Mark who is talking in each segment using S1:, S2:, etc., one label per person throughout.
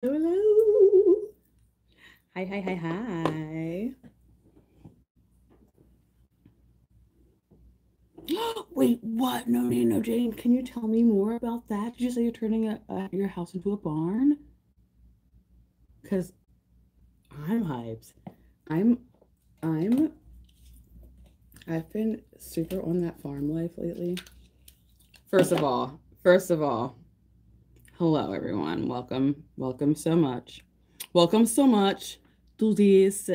S1: Hello. Hi, hi, hi, hi. Wait, what? No, no, no, Jane. Can you tell me more about that? Did you say you're turning your house into a barn? Because I'm hyped. I'm, I'm, I've been super on that farm life lately. First of all, hello everyone. Welcome so much. Welcome so much to this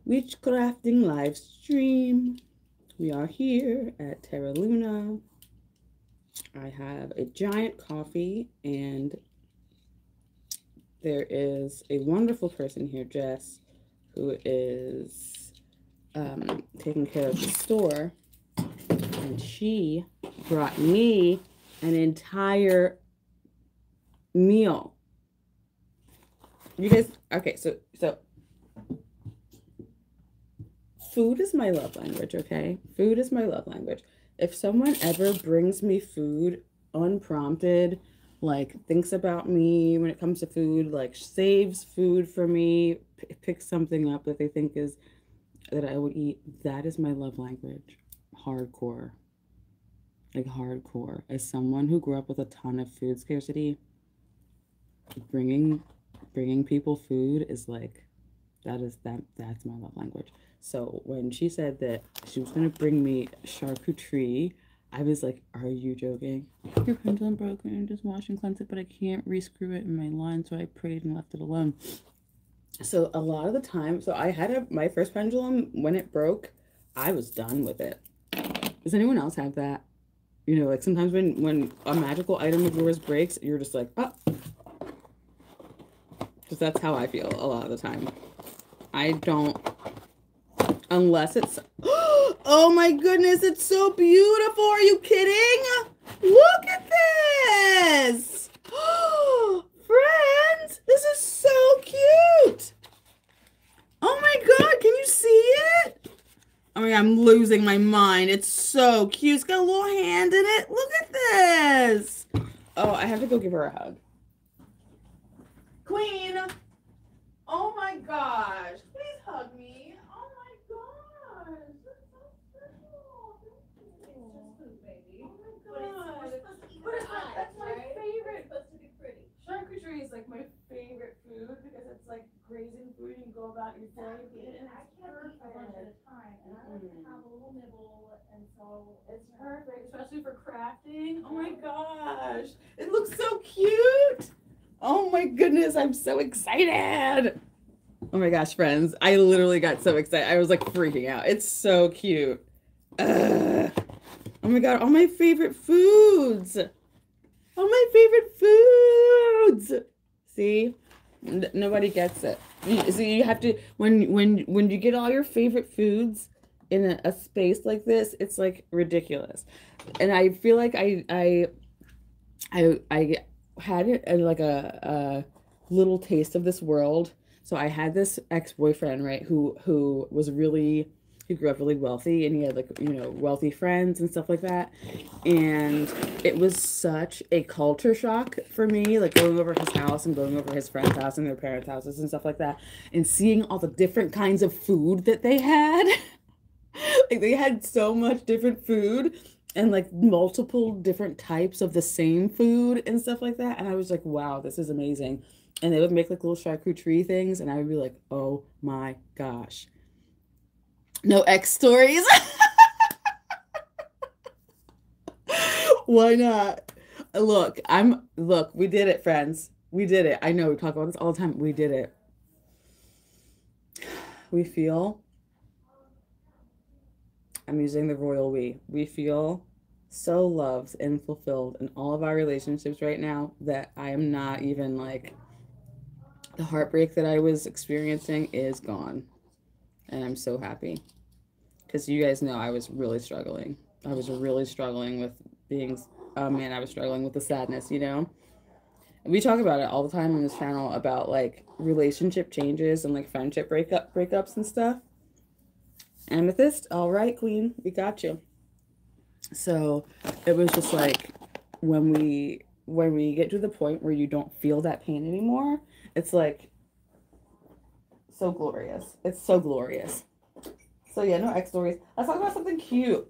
S1: witchcrafting live stream. We are here at Terra Luna. I have a giant coffee, and there is a wonderful person here, Jess, who is taking care of the store, and she brought me an entire meal. You guys, okay, so food is my love language, okay? Food is my love language. If someone ever brings me food unprompted, like thinks about me when it comes to food, like saves food for me, picks something up that they think is that I would eat, that is my love language. Hardcore. Like hardcore. As someone who grew up with a ton of food scarcity, bringing bringing people food is like that's my love language. So when she said that she was gonna bring me charcuterie, I was like, "Are you joking? Your pendulum broken. Just wash and cleanse it, but I can't rescrew it in my line." So I prayed and left it alone. So a lot of the time, so I had my first pendulum when it broke, I was done with it. Does anyone else have that? You know, like sometimes when a magical item of yours breaks, you're just like, oh, because that's how I feel a lot of the time. I don't, unless it's, oh my goodness, it's so beautiful. Are you kidding? Look at this. Friends, this is so cute. Oh my God, can you see it? I mean, I'm losing my mind. It's so cute. It's got a little hand in it. Look at this. Oh, I have to go give her a hug. Queen. Oh my gosh. Please hug me. Oh my gosh. That's so special. Thank you. It's just food, baby. Oh my god. That's my favorite. It's supposed to be pretty. Charcuterie is like my favorite food because it's like grazing food and you go about your day and eat it, and I can't eat a bunch at a time, and I like to have a little nibble, and so it's perfect, especially for crafting. Oh my gosh. It looks so cute. Oh my goodness, I'm so excited. Oh my gosh, friends. I literally got so excited. I was like freaking out. It's so cute. Ugh. Oh my God, all my favorite foods. All my favorite foods. See? Nobody gets it. See, you have to when you get all your favorite foods in a space like this, it's like ridiculous. And I feel like I had it like a little taste of this world. So I had this ex-boyfriend, right, who was really he grew up really wealthy, and he had like, you know, wealthy friends and stuff like that. And it was such a culture shock for me, like going over his house and going over his friend's house and their parents' houses and stuff like that, and seeing all the different kinds of food that they had. Like they had so much different food and like multiple different types of the same food and stuff like that. And I was like, wow, this is amazing. And they would make like little charcuterie things, and I would be like, oh my gosh. No X stories. Why not? Look, we did it, friends. We did it. I know we talk about this all the time. We did it. We feel, I'm using the royal we feel so loved and fulfilled in all of our relationships right now that I am not even like, the heartbreak that I was experiencing is gone. And I'm so happy because you guys know I was really struggling. I was really struggling with being, oh man, I was struggling with the sadness, you know? We talk about it all the time on this channel about like relationship changes and like friendship breakups and stuff. Amethyst, all right, queen, we got you. So it was just like when
S2: when we get to the point where you don't feel that pain anymore, it's like so glorious. It's so glorious. So yeah, no X stories. Let's talk about something cute.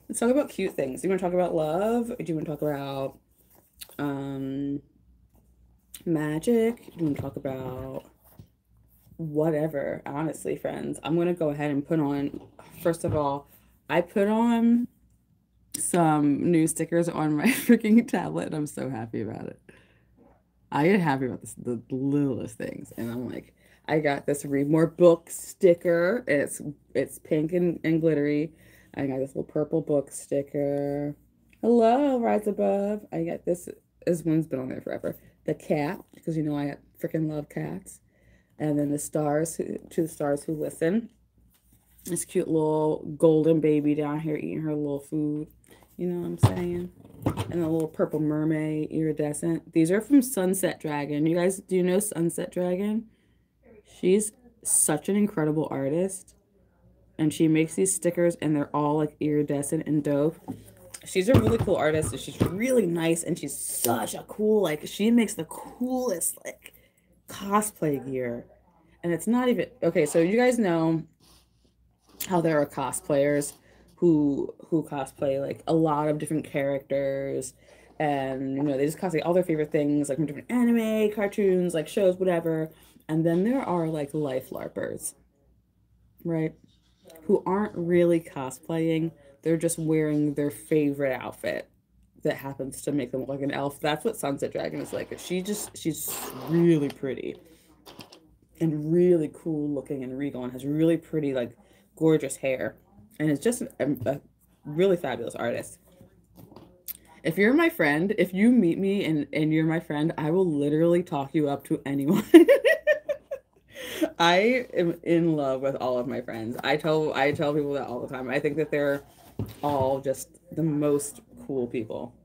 S2: Let's talk about cute things. Do you want to talk about love? Or do you want to talk about um magic? Do you want to talk about whatever? Honestly, friends, I'm gonna go ahead and put on. First of all, I put on some new stickers on my freaking tablet, and I'm so happy about it. I get happy about this, the littlest things, and I'm like, I got this read more book sticker. It's pink and glittery. I got this little purple book sticker. Hello, Rise Above. I got this. This one's been on there forever. The cat, because you know I freaking love cats. And then the stars, to the stars who listen. This cute little golden baby down here eating her little food. You know what I'm saying? And a little purple mermaid, iridescent. These are from Sunset Dragon. You guys, do you know Sunset Dragon? She's such an incredible artist. And she makes these stickers and they're all like iridescent and dope. She's a really cool artist and she's really nice and she's such a cool, like, she makes the coolest, like, cosplay gear. And it's not even, okay, so you guys know how there are cosplayers who cosplay like a lot of different characters, and you know they just cosplay all their favorite things like from different anime, cartoons, like shows, whatever. And then there are like life larpers, right, who aren't really cosplaying, they're just wearing their favorite outfit that happens to make them look like an elf. That's what Sunset Dragon is like. She's really pretty and really cool looking and regal and has really pretty, like, gorgeous hair. And is just a really fabulous artist. If you're my friend, if you meet me and you're my friend, I will literally talk you up to anyone. I am in love with all of my friends. I tell people that all the time. I think that they're all just the most cool people.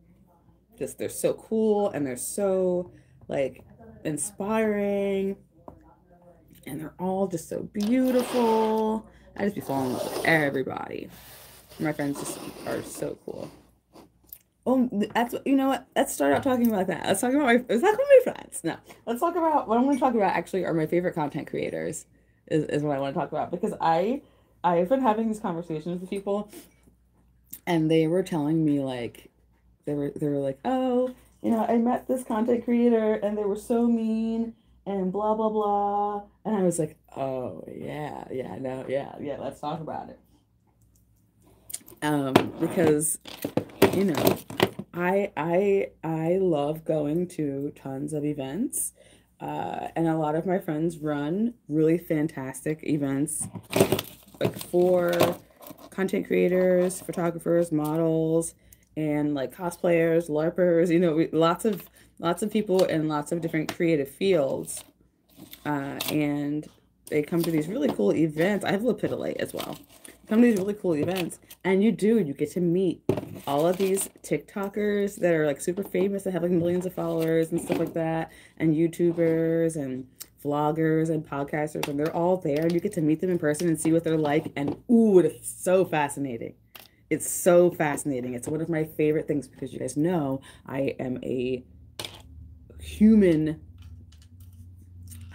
S2: Just they're so cool and they're so, like, inspiring, and they're all just so beautiful. I just be falling in love with everybody. My friends just are so cool. Oh, that's, you know what? Let's start out talking about that. Let's talk about my friends. No, let's talk about what I'm going to talk about. Actually, are my favorite content creators. Is what I want to talk about, because I've been having these conversations with people, and they were telling me, like, they were like, oh, you know, I met this content creator and they were so mean and blah blah blah. And I was like, oh yeah, yeah, no, yeah, yeah, let's talk about it. Because, you know, I love going to tons of events. And a lot of my friends run really fantastic events, like for content creators, photographers, models, and like cosplayers, LARPers. You know, lots of people in lots of different creative fields, and they come to these really cool events. I have Lepidolite as well. Come to these really cool events, and you get to meet all of these TikTokers that are like super famous, that have like millions of followers and stuff like that, and YouTubers and vloggers and podcasters, and they're all there, and you get to meet them in person and see what they're like, and ooh, it's so fascinating. It's so fascinating. It's one of my favorite things, because you guys know I am a human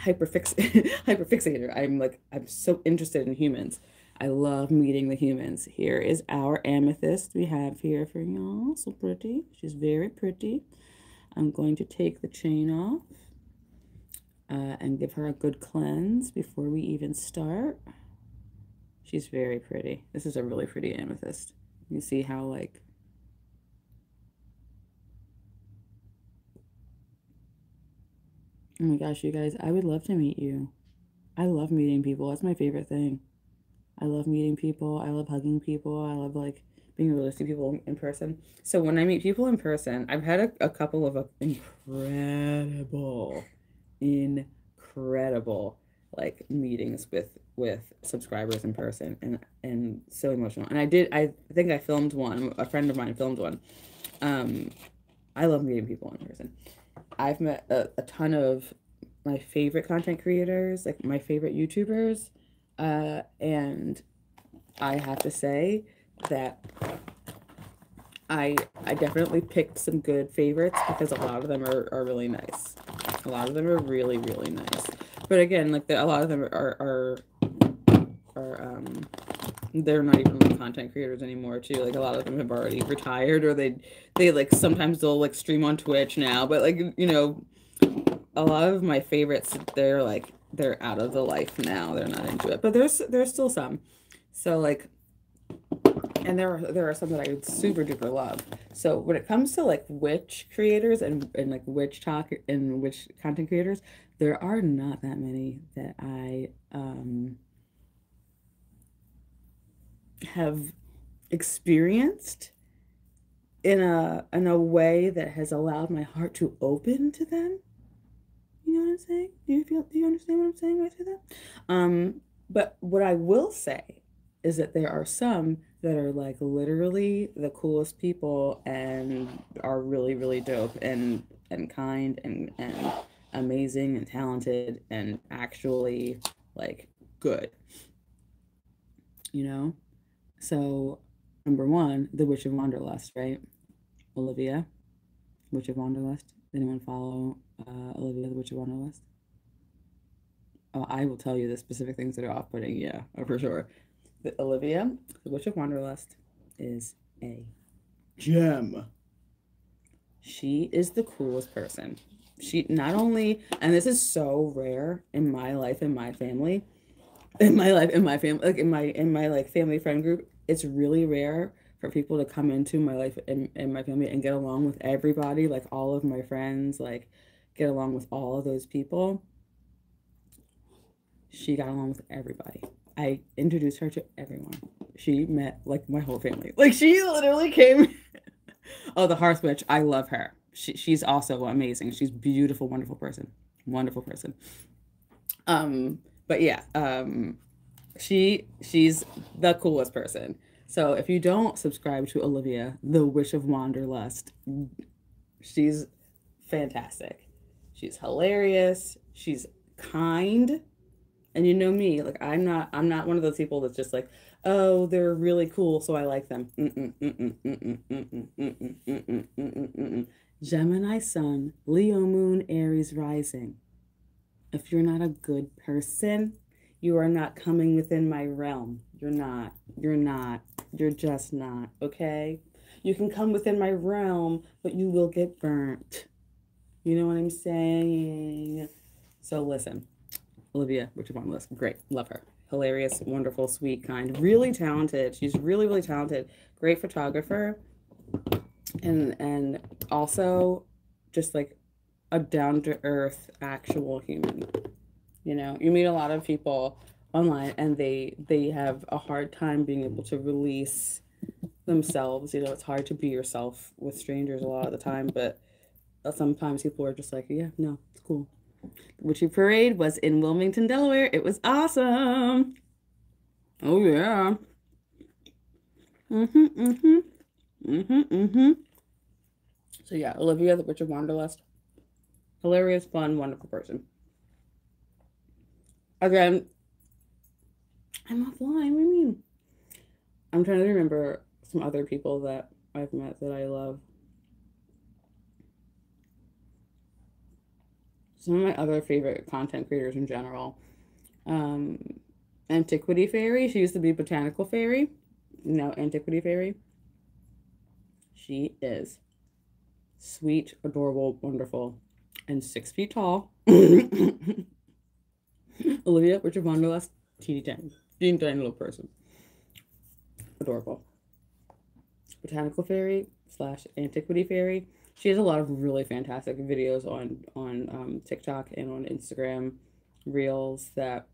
S2: hyperfixator. I'm so interested in humans. I love meeting the humans. Here is our amethyst we have here for y'all. So pretty. She's very pretty. I'm going to take the chain off and give her a good cleanse before we even start. She's very pretty. This is a really pretty amethyst. You see how, like, oh my gosh, you guys, I would love to meet you. I love meeting people. That's my favorite thing. I love meeting people. I love hugging people. I love, like, being able to see people in person. So when I meet people in person, I've had a couple of incredible, like, meetings with subscribers in person, and so emotional. And I think I filmed one. A friend of mine filmed one. I love meeting people in person. I've met a ton of my favorite content creators, like my favorite YouTubers, and I have to say that I definitely picked some good favorites because a lot of them are really nice. A lot of them are really, really nice. But again, like a lot of them are they're not even like content creators anymore too. Like a lot of them have already retired, or they like sometimes they'll like stream on Twitch now. But like, you know, a lot of my favorites, they're out of the life now. They're not into it. But there's still some. So like, and there are some that I would super duper love. So when it comes to like witch creators and like witch talk and witch content creators, there are not that many that I have experienced in a way that has allowed my heart to open to them. You know what I'm saying? Do you understand what I'm saying when I say that? But what I will say is that there are some that are like literally the coolest people and are really, really dope and kind and amazing and talented and actually like good, you know? So number one, the Witch of Wanderlust, right? Olivia, Witch of Wanderlust. Anyone follow Olivia, the Witch of Wanderlust? Oh, I will tell you the specific things that are off-putting. Yeah, for sure. Olivia, the Witch of Wanderlust, is a gem. She is the coolest person. She not only, and this is so rare in my life, in my family, like in my like family friend group, it's really rare for people to come into my life and my family and get along with everybody, like all of my friends, like get along with all of those people. She got along with everybody. I introduced her to everyone. She met like my whole family. Like she literally came. Oh, the Hearth Witch. I love her. She's also amazing. She's a beautiful, wonderful person. Wonderful person. But yeah, she's the coolest person. So if you don't subscribe to Olivia, the Witch of Wanderlust, she's fantastic. She's hilarious. She's kind. And you know me, like I'm not one of those people that's just like, oh, they're really cool, so I like them. Gemini Sun, Leo Moon, Aries Rising. If you're not a good person, you are not coming within my realm. You're not. You're not. You're just not. Okay? You can come within my realm, but you will get burnt. You know what I'm saying? So listen. Olivia, Witch of Wanderlust, great, love her. Hilarious, wonderful, sweet, kind, really talented. She's really, really talented. Great photographer, and also just like a down to earth, actual human. You know, you meet a lot of people online, and they have a hard time being able to release themselves. You know, it's hard to be yourself with strangers a lot of the time, but sometimes people are just like, yeah, no, it's cool. Witchy Parade was in Wilmington, Delaware. It was awesome. Oh yeah. So yeah, Olivia, the Witch of Wanderlust. Hilarious, fun, wonderful person. Again, I'm offline. What do you mean? I'm trying to remember some other people that I've met that I love. Some of my other favorite content creators in general. Antiquity Fairy. She used to be Botanical Fairy. Now Antiquity Fairy. She is sweet, adorable, wonderful, and 6 feet tall. Olivia, Witch of Wanderlust, teeny tiny little person. Adorable. Botanical Fairy / Antiquity Fairy. She has a lot of really fantastic videos on TikTok and on Instagram Reels that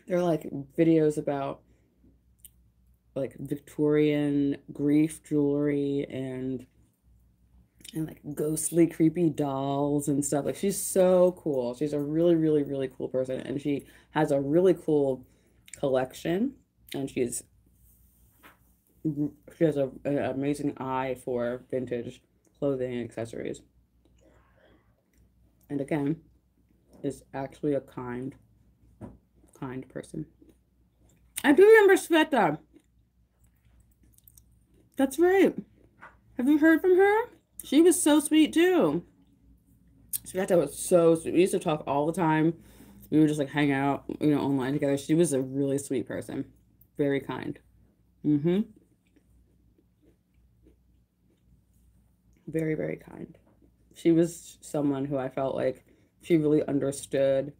S2: they're like videos about like Victorian grief jewelry and like ghostly creepy dolls and stuff. Like she's so cool. She's a really, really, really cool person, and she has a really cool collection, and she has an amazing eye for vintage clothing and accessories. And again, is actually a kind person. I do remember Sveta. That's right. Have you heard from her? She was so sweet too. That was so sweet. We used to talk all the time. We would just like hang out, you know, online together. She was a really sweet person. Very kind. Mm-hmm. Very, very kind. She was someone who I felt like she really understood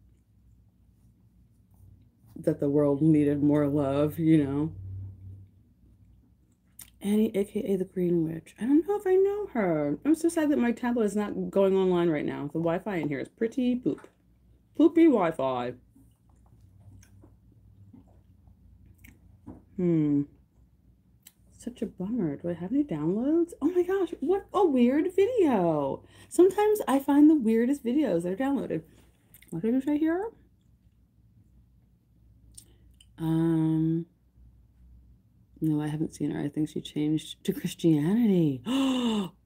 S2: that the world needed more love, you know. Annie, aka the Green Witch. I don't know if I know her. I'm so sad that my tablet is not going online right now. The Wi-Fi in here is pretty poop. Poopy Wi-Fi. Such a bummer. Do I have any downloads? Oh my gosh, what a weird video. Sometimes I find the weirdest videos that are downloaded. What did I say here? No, I haven't seen her. I think she changed to Christianity.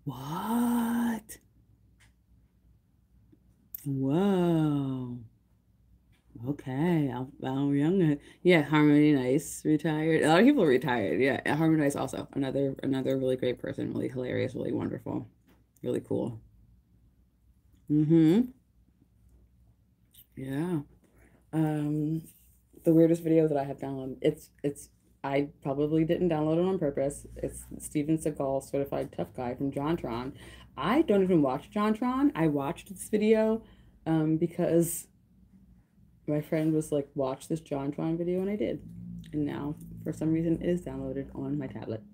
S2: What? Whoa. Okay, I'll young. Yeah, Harmony Nice retired. A lot of people retired. Yeah, Harmony Nice also another really great person, really hilarious, really wonderful, really cool. Mm-hmm. Yeah. Um, the weirdest video that I have downloaded. It's I probably didn't download it on purpose. It's Steven Seagal, Certified Tough Guy from JonTron. I don't even watch JonTron. I watched this video because my friend was like, watch this JonTron video, and I did. And now, for some reason, it is downloaded on my tablet.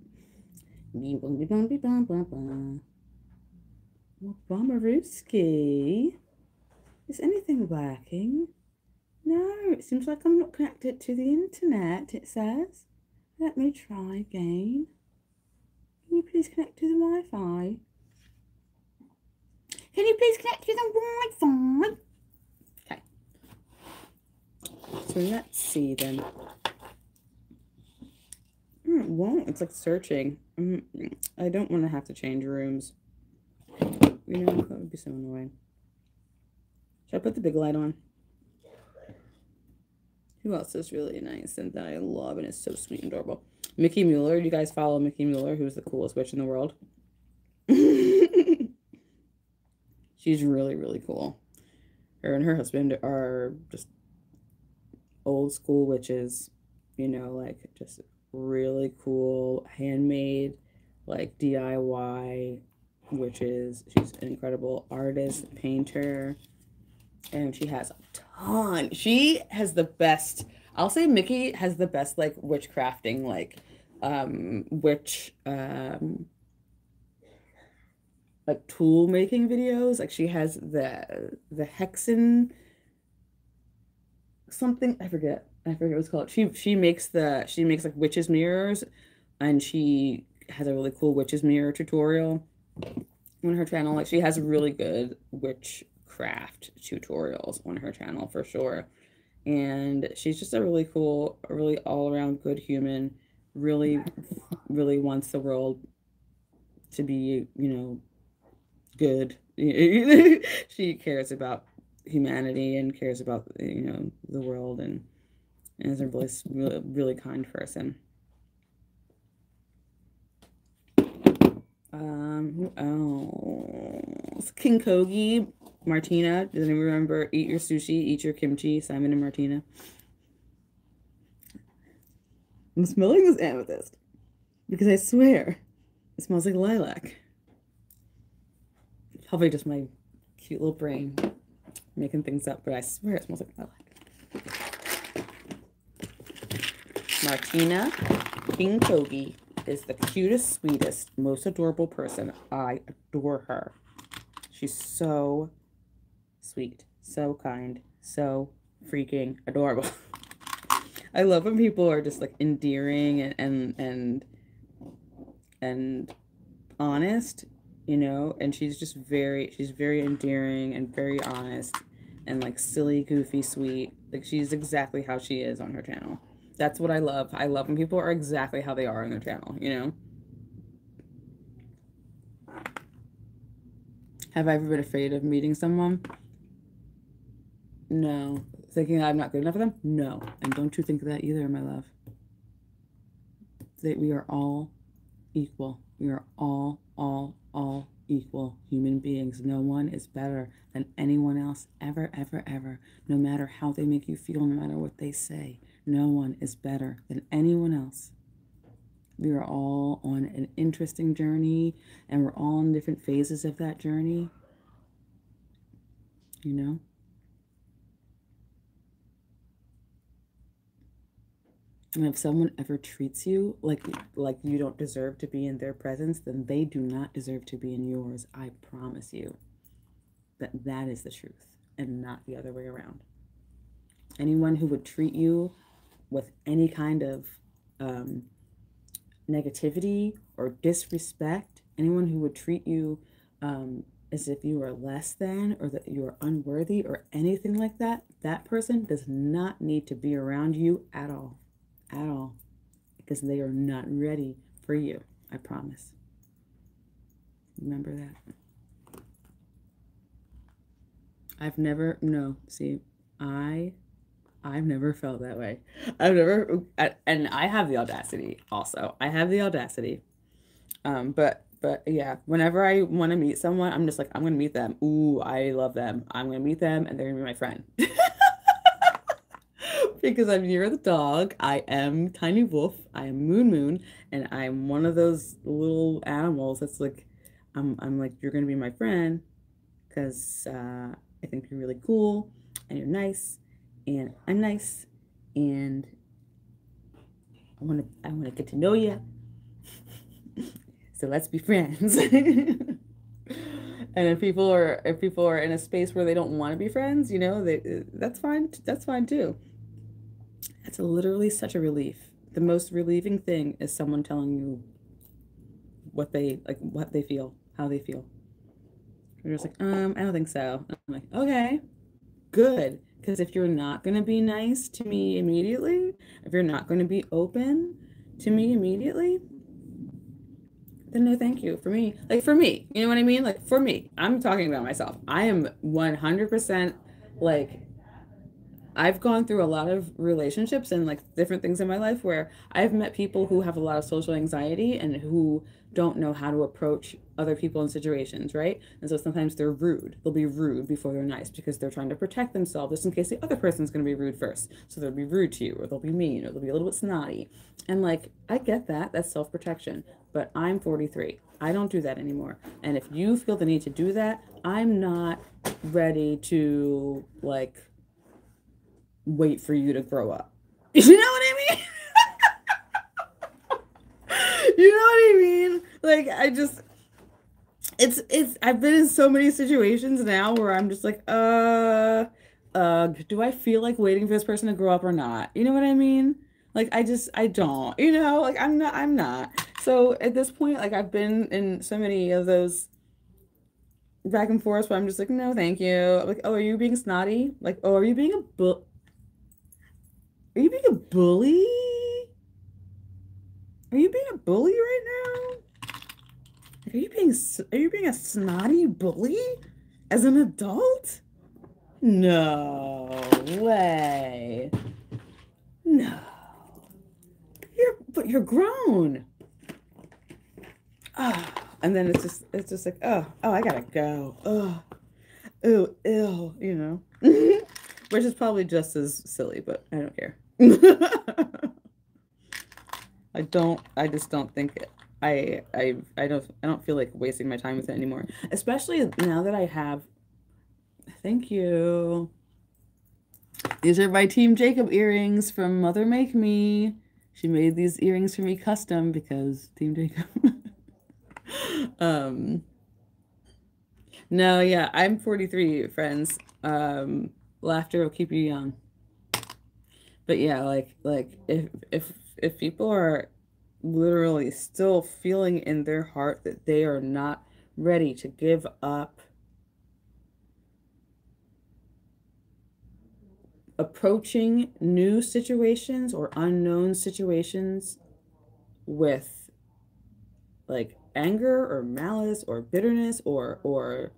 S2: Well, Bomberooski. Is anything working? No, it seems like I'm not connected to the internet, it says. Let me try again. Can you please connect to the Wi-Fi? Can you please connect to the Wi-Fi? Okay. So let's see then. It won't. It's like searching. I don't want to have to change rooms. You know, that would be so annoying. Should I put the big light on? Who else is really nice and that I love and is so sweet and adorable? Mickey Mueller. You guys follow Mickey Mueller, who's the coolest witch in the world? She's really, really cool. Her and her husband are just old school witches, you know, like just really cool, handmade, like DIY witches. She's an incredible artist, painter, and she has a ton. She has the best, I'll say Mickey has the best like witchcrafting, like like tool making videos. Like she has the hexen something, I forget what it's called. She makes like witches mirrors, and she has a really cool witches mirror tutorial on her channel. Like she has really good witchcraft tutorials on her channel for sure. And she's just a really cool, really all-around good human, really wants the world to be, you know, good. She cares about humanity and cares about, you know, the world, and is a really kind person. Who else? King Kogi, Martina. Does anyone remember Eat Your Sushi, Eat Your Kimchi, Simon and Martina? I'm smelling this amethyst because I swear it smells like lilac. Probably just my cute little brain making things up, but I swear it smells like lilac. Martina King Kogi is the cutest, sweetest, most adorable person. I adore her. She's so sweet, so kind, so freaking adorable. I love when people are just like endearing and honest, you know, and she's very endearing and very honest and like silly, goofy, sweet. Like she's exactly how she is on her channel. That's what I love. I love when people are exactly how they are on their channel, you know? Have I ever been afraid of meeting someone? No. Thinking I'm not good enough for them? No. And don't you think that either, my love. That we are all equal. We are all equal human beings. No one is better than anyone else ever, ever, ever. No matter how they make you feel, no matter what they say. No one is better than anyone else. We are all on an interesting journey, and we're all in different phases of that journey. You know? And if someone ever treats you like you don't deserve to be in their presence, then they do not deserve to be in yours. I promise you that is the truth and not the other way around. Anyone who would treat you with any kind of negativity or disrespect, anyone who would treat you as if you are less than or that you are unworthy or anything like that, that person does not need to be around you at all. At all, because they are not ready for you. I promise. Remember that. I've never felt that way. And I have the audacity also. I have the audacity. But yeah, whenever I want to meet someone, I'm just like, I'm gonna meet them. Ooh, I love them. I'm gonna meet them and they're gonna be my friend. Because I'm near the dog. I am Tiny Wolf. I am Moon, and I'm one of those little animals that's like, I'm like, you're gonna be my friend, because I think you're really cool, and you're nice, and I'm nice, and I wanna get to know you. So let's be friends. And if people are in a space where they don't want to be friends, you know, that's fine. That's fine too. That's literally such a relief. The most relieving thing is someone telling you what they feel, how they feel. You're just like, I don't think so. I'm like, okay, good. Because if you're not going to be nice to me immediately, if you're not going to be open to me immediately, then no thank you. For me, you know what I mean? Like, for me, I'm talking about myself. I am 100% like, I've gone through a lot of relationships and like different things in my life where I've met people who have a lot of social anxiety and who don't know how to approach other people in situations, right? And so sometimes they're rude. They'll be rude before they're nice because they're trying to protect themselves just in case the other person's going to be rude first. So they'll be rude to you, or they'll be mean, or they'll be a little bit snotty. And like, I get that. That's self-protection. But I'm 43. I don't do that anymore. And if you feel the need to do that, I'm not ready to like wait for you to grow up. You know what I mean? You know what I mean? Like, I've been in so many situations now where I'm just like, do I feel like waiting for this person to grow up or not? You know what I mean? Like, I don't, you know, like, I'm not. So at this point, like, I've been in so many of those back and forth where I'm just like, no, thank you. Like, oh, are you being snotty? Like, oh, are you being are you being a bully? Are you being a bully right now? Like, are you being a snotty bully as an adult? No way. No. But you're grown. Oh, and then it's just like, oh, I gotta go. Oh, ew, ew, you know. Which is probably just as silly, but I don't care. I just don't think it. I don't feel like wasting my time with it anymore. Especially now that I have. Thank you. These are my Team Jacob earrings from Mother Make Me. She made these earrings for me custom because Team Jacob. No, yeah, I'm 43, friends. Laughter will keep you young. But yeah, like if people are literally still feeling in their heart that they are not ready to give up approaching new situations or unknown situations with like anger or malice or bitterness or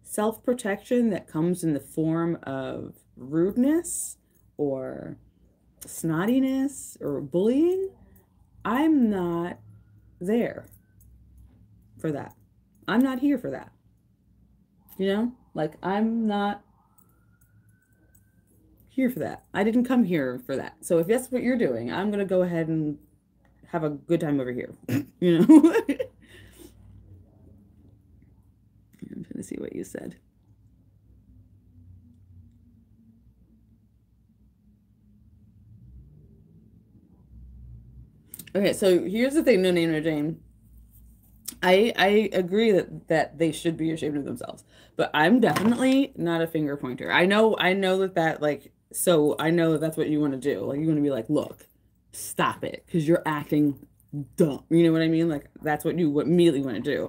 S2: self-protection that comes in the form of rudeness or snottiness or bullying, I'm not there. for that. I'm not here for that. You know, like I'm not here for that. I didn't come here for that. So if that's what you're doing, I'm gonna go ahead and have a good time over here. You know. I'm trying to see what you said. Okay, so here's the thing, No Name No Jane. I agree that they should be ashamed of themselves, but I'm definitely not a finger pointer. I know that like so I know that that's what you want to do. Like you want to be like, look, stop it, because you're acting dumb. You know what I mean? Like that's what you immediately want to do.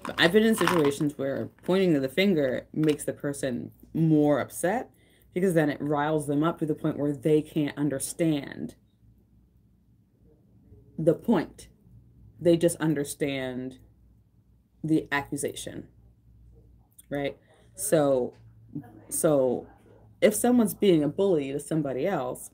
S2: But I've been in situations where pointing to the finger makes the person more upset because then it riles them up to the point where they can't understand the point. They just understand the accusation, right? So if someone's being a bully to somebody else,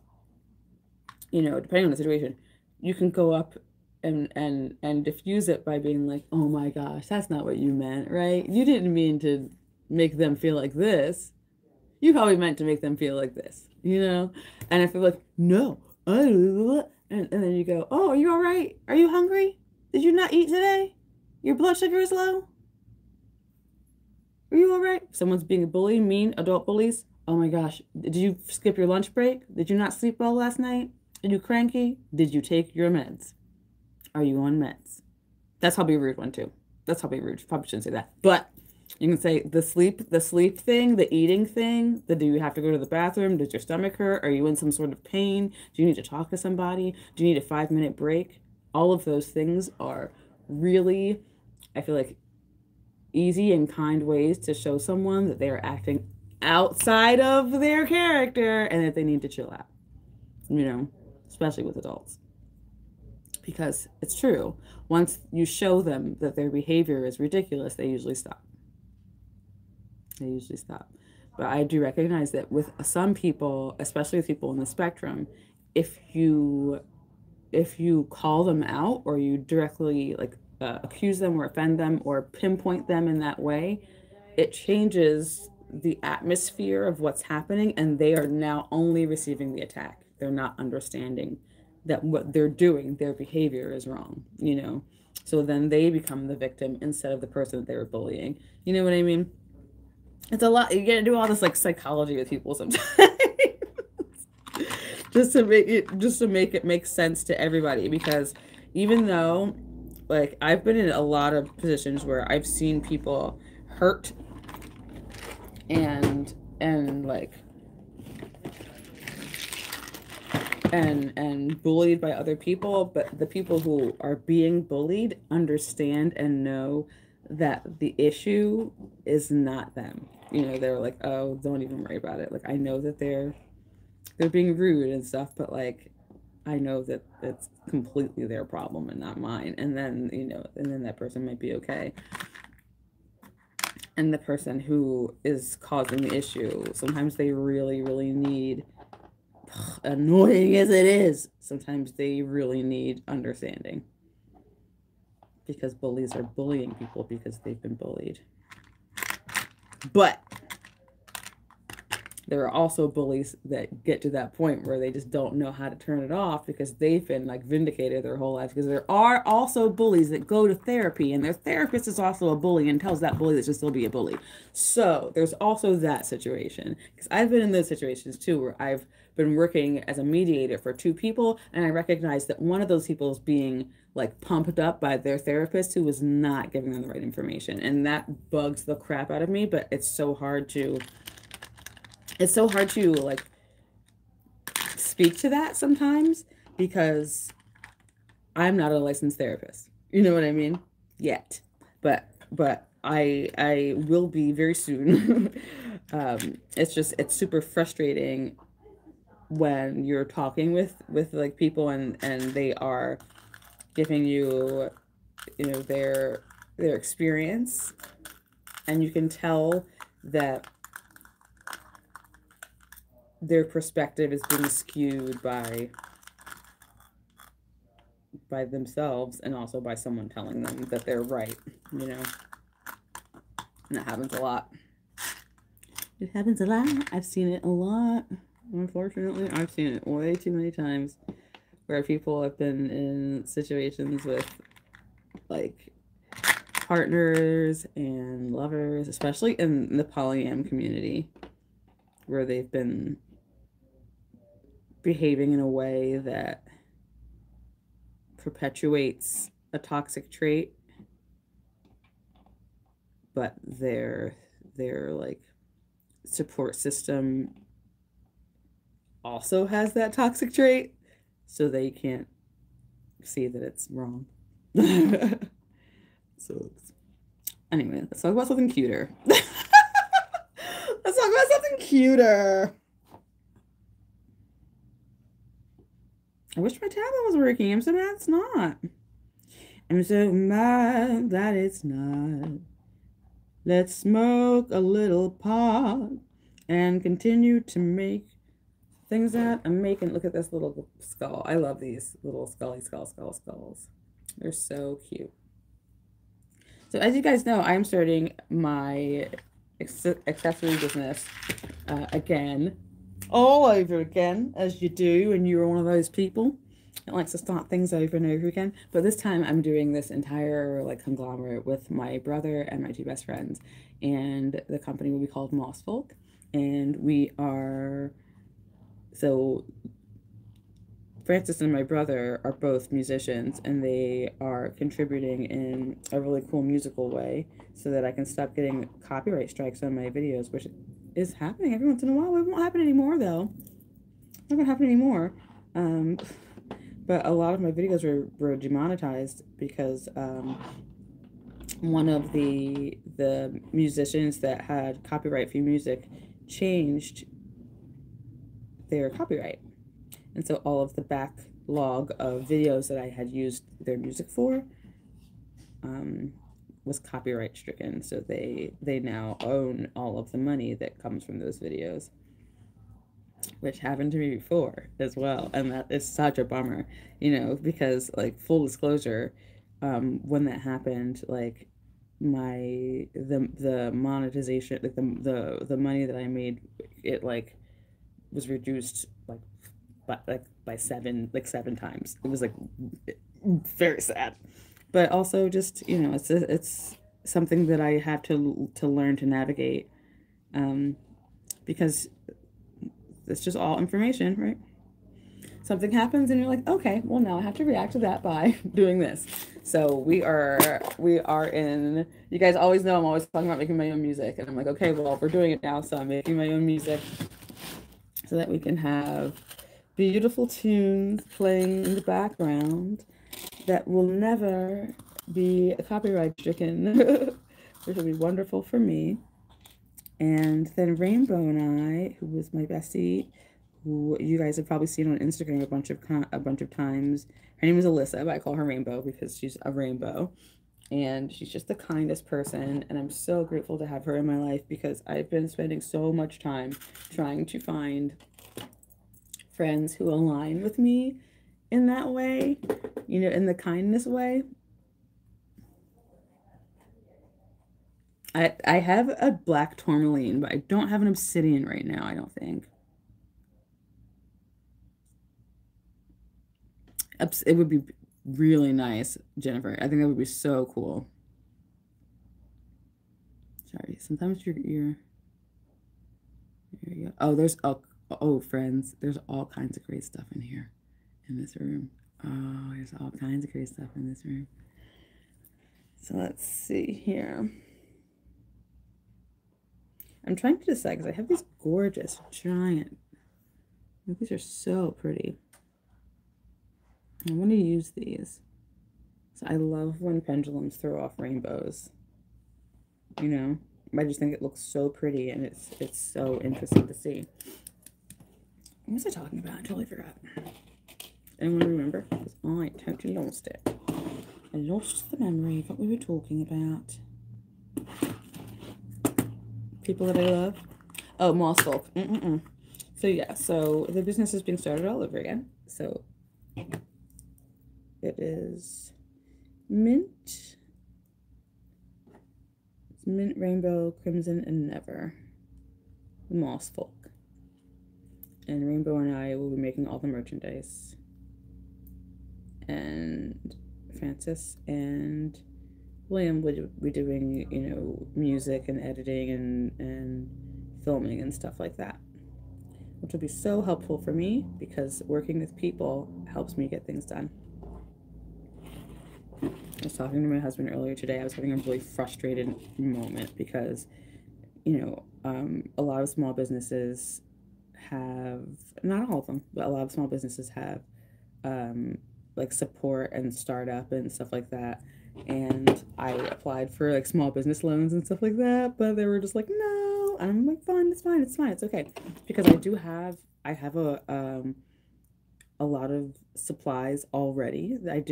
S2: you know, depending on the situation, you can go up and diffuse it by being like, oh my gosh, that's not what you meant, right? You didn't mean to make them feel like this. You probably meant to make them feel like this, you know? And if they're like, no, and then you go, oh, are you all right? Are you hungry? Did you not eat today? Your blood sugar is low? Are you all right? If someone's being a bully, mean adult bullies. Oh my gosh, did you skip your lunch break? Did you not sleep well last night? Are you cranky? Did you take your meds? Are you on meds? That's probably a rude one too. That's probably rude. Probably shouldn't say that. But you can say the sleep thing, the eating thing, do you have to go to the bathroom? Does your stomach hurt? Are you in some sort of pain? Do you need to talk to somebody? Do you need a 5-minute break? All of those things are really, I feel like, easy and kind ways to show someone that they are acting outside of their character and that they need to chill out, you know, especially with adults. Because it's true. Once you show them that their behavior is ridiculous, they usually stop. But I do recognize that with some people, especially with people on the spectrum, if you call them out or you directly like accuse them or offend them or pinpoint them in that way, it changes the atmosphere of what's happening, and they are now only receiving the attack. They're not understanding that what they're doing, their behavior is wrong, you know? So then they become the victim instead of the person that they were bullying. You know what I mean? It's a lot. You gotta do all this like psychology with people sometimes. just to make it make sense to everybody, because even though like I've been in a lot of positions where I've seen people hurt and like and bullied by other people, but the people who are being bullied understand and know that the issue is not them. You know, they're like, oh, don't even worry about it. Like, I know that they're being rude and stuff, but like, I know that it's completely their problem and not mine. And then, you know, and then that person might be okay. And the person who is causing the issue, sometimes they really, really need, annoying as it is, sometimes they really need understanding. Because bullies are bullying people because they've been bullied. But there are also bullies that get to that point where they just don't know how to turn it off because they've been like vindicated their whole life. Because there are also bullies that go to therapy and their therapist is also a bully and tells that bully that should still be a bully. So there's also that situation. Because I've been in those situations too, where I've been working as a mediator for two people, and I recognize that one of those people is being like pumped up by their therapist who was not giving them the right information, and that bugs the crap out of me. But it's so hard to like speak to that sometimes because I'm not a licensed therapist. You know what I mean? Yet. But I will be very soon. It's super frustrating when you're talking with like people and they are giving you, you know, their experience, and you can tell that their perspective is being skewed by by themselves and also by someone telling them that they're right, you know. And that happens a lot. It happens a lot. I've seen it a lot. Unfortunately, I've seen it way too many times where people have been in situations with like partners and lovers, especially in the polyam community, where they've been behaving in a way that perpetuates a toxic trait, but their like support system also has that toxic trait, so they can't see that it's wrong. So anyway, let's talk about something cuter. Let's talk about something cuter. I wish my tablet was working. I'm so mad it's not. I'm so mad that it's not. Let's smoke a little pot and continue to make things that I'm making. Look at this little skull. I love these little skulls. They're so cute. So as you guys know, I'm starting my accessory business again. All over again, as you do, and you're one of those people that likes to start things over and over again. But this time I'm doing this entire like conglomerate with my brother and my two best friends, and the company will be called MOSSFOLKE, and we are, so Francis and my brother are both musicians, and they are contributing in a really cool musical way so that I can stop getting copyright strikes on my videos, which is happening every once in a while. It won't happen anymore, though. It's not gonna happen anymore. But a lot of my videos were demonetized because one of the musicians that had copyright-free music changed their copyright. And so all of the backlog of videos that I had used their music for was copyright stricken. So they now own all of the money that comes from those videos, which happened to me before as well. And that is such a bummer, you know, because like full disclosure, when that happened, like the monetization, like the money that I made, it like was reduced by seven times. It was like very sad, but also just, you know, it's something that I have to learn to navigate, because it's just all information, right? Something happens and you're like, okay, well now I have to react to that by doing this. So we are in, you guys always know I'm always talking about making my own music, and I'm like, okay, well we're doing it now, so I'm making my own music so that we can have beautiful tunes playing in the background that will never be copyright stricken, which will be wonderful for me. And then Rainbow and I, who was my bestie, who you guys have probably seen on Instagram a bunch of times. Her name is Alyssa, but I call her Rainbow because she's a rainbow. And she's just the kindest person, and I'm so grateful to have her in my life because I've been spending so much time trying to find friends who align with me in that way, you know, in the kindness way. I have a black tourmaline, but I don't have an obsidian right now, I don't think. It would be really nice, Jennifer. I think that would be so cool. Sorry, sometimes you're there you go. Oh, there's friends, there's all kinds of great stuff in here in this room. Oh, there's all kinds of great stuff in this room. So let's see here. I'm trying to decide because I have these gorgeous giant, these are so pretty. I want to use these. So I love when pendulums throw off rainbows, you know. I just think it looks so pretty, and it's so interesting to see. What was I talking about? I totally forgot. Anyone remember? Because I totally lost it. I lost the memory of what we were talking about. People that I love. Oh, MOSSFOLKE. So yeah, so the business is being started all over again. So It is mint. It's mint, rainbow, crimson, and never. The MOSSFOLKE. And Rainbow and I will be making all the merchandise. And Francis and William would be doing, you know, music and editing and filming and stuff like that, which will be so helpful for me because working with people helps me get things done. I was talking to my husband earlier today. I was having a really frustrated moment because, you know, a lot of small businesses have, not all of them, but a lot of small businesses have like support and startup and stuff like that. And I applied for like small business loans and stuff like that, but they were just like, no. And I'm like, fine, it's fine, it's okay, because I have a lot of supplies already. I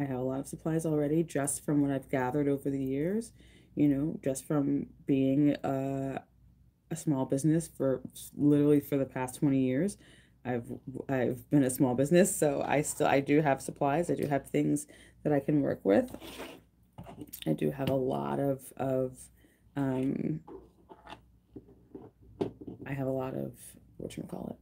S2: have a lot of supplies already just from what I've gathered over the years, you know, just from being a small business for literally for the past 20 years. I've been a small business, so I do have supplies. I do have things that I can work with. I do have a lot of I have a lot of whatchamacallit.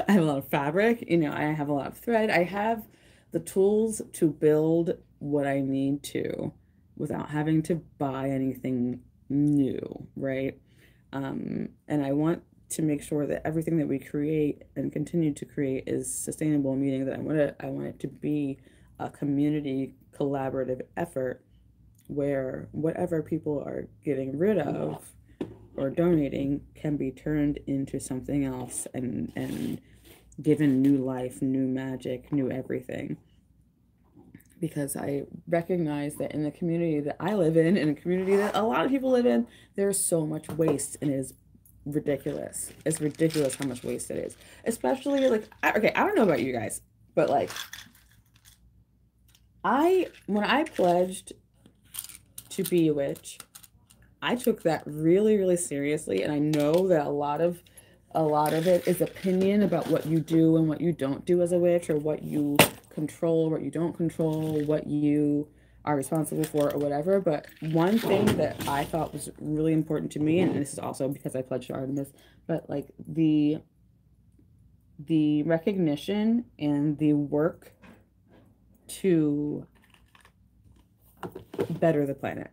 S2: I have a lot of fabric, you know, I have a lot of thread. I have the tools to build what I need to without having to buy anything new, right? And I want to make sure that everything that we create and continue to create is sustainable, meaning that I want it to be a community collaborative effort where whatever people are getting rid of or donating can be turned into something else and given new life, new magic, new everything. Because I recognize that in the community that I live in a community that a lot of people live in, there's so much waste, and it is ridiculous. It's ridiculous how much waste it is. Especially like, okay, I don't know about you guys, but like, when I pledged to be a witch, I took that really, really seriously, and I know that a lot of it is opinion about what you do and what you don't do as a witch, or what you control, what you don't control, what you are responsible for, or whatever. But one thing that I thought was really important to me, and this is also because I pledged to Artemis, but like the recognition and the work to better the planet.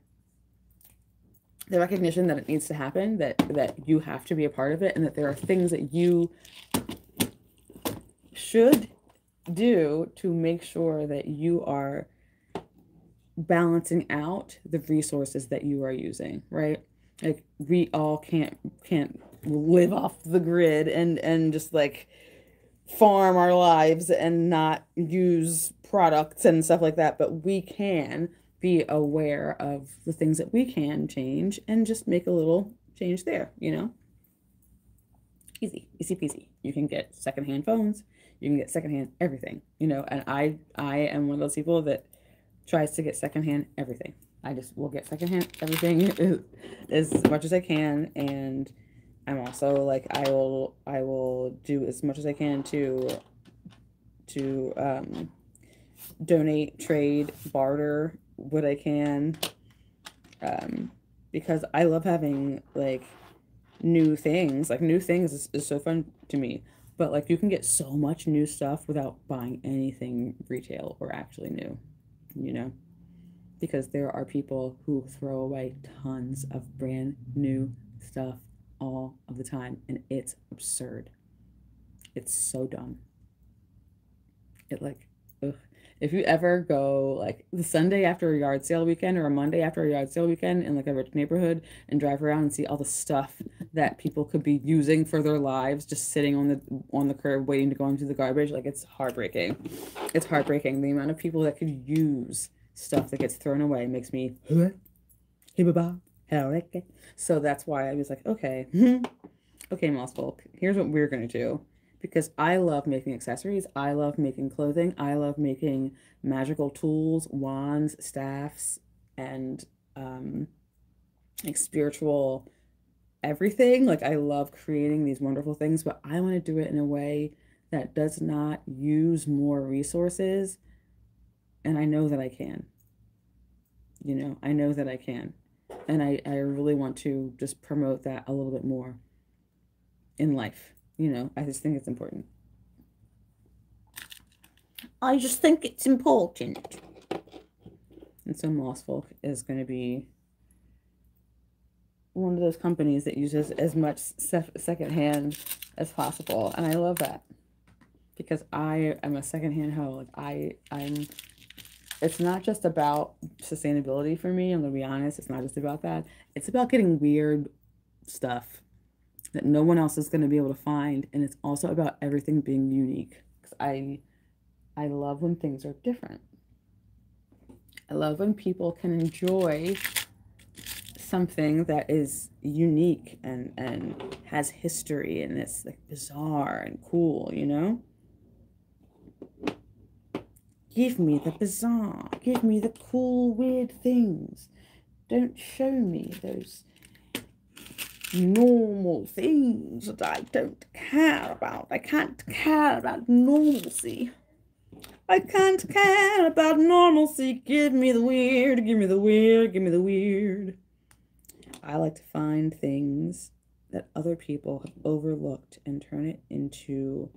S2: The recognition that it needs to happen, that you have to be a part of it, and that there are things that you should do to make sure that you are balancing out the resources that you are using, right? Like, we all can't live off the grid and just like farm our lives and not use products and stuff like that, but we can be aware of the things that we can change and just make a little change there, you know? Easy peasy. You can get secondhand phones, you can get secondhand everything, you know, and I am one of those people that tries to get secondhand everything. I just will get secondhand everything as much as I can, and I'm also like, I will do as much as I can to donate, trade, barter what I can, because I love having like new things. Like, new things is so fun to me, but like, you can get so much new stuff without buying anything retail or actually new, you know, because there are people who throw away tons of brand new stuff all of the time, and it's absurd. It's so dumb. It like, ugh. If you ever go like the Sunday after a yard sale weekend or a Monday after a yard sale weekend in like a rich neighborhood and drive around and see all the stuff that people could be using for their lives just sitting on the curb waiting to go into the garbage, like, it's heartbreaking. It's heartbreaking. The amount of people that could use stuff that gets thrown away makes me so that's why I was like, okay, okay, MOSSFOLKE, here's what we're gonna do. Because I love making accessories, I love making clothing, I love making magical tools, wands, staffs, and like spiritual everything. Like, I love creating these wonderful things, but I want to do it in a way that does not use more resources And I know that I can. You know, I know that I can. And I really want to just promote that a little bit more in life. You know, I just think it's important. I just think it's important. And so MOSSFOLKE is going to be one of those companies that uses as much secondhand as possible. And I love that. Because I am a secondhand hoe. Like I'm it's not just about sustainability for me. I'm gonna be honest, it's not just about that. It's about getting weird stuff that no one else is gonna be able to find. And it's also about everything being unique. Because I love when things are different. I love when people can enjoy something that is unique and has history and it's like bizarre and cool, you know? Give me the bizarre. Give me the cool, weird things. Don't show me those normal things that I don't care about. I can't care about normalcy. I can't care about normalcy. Give me the weird. Give me the weird. Give me the weird. I like to find things that other people have overlooked and turn it into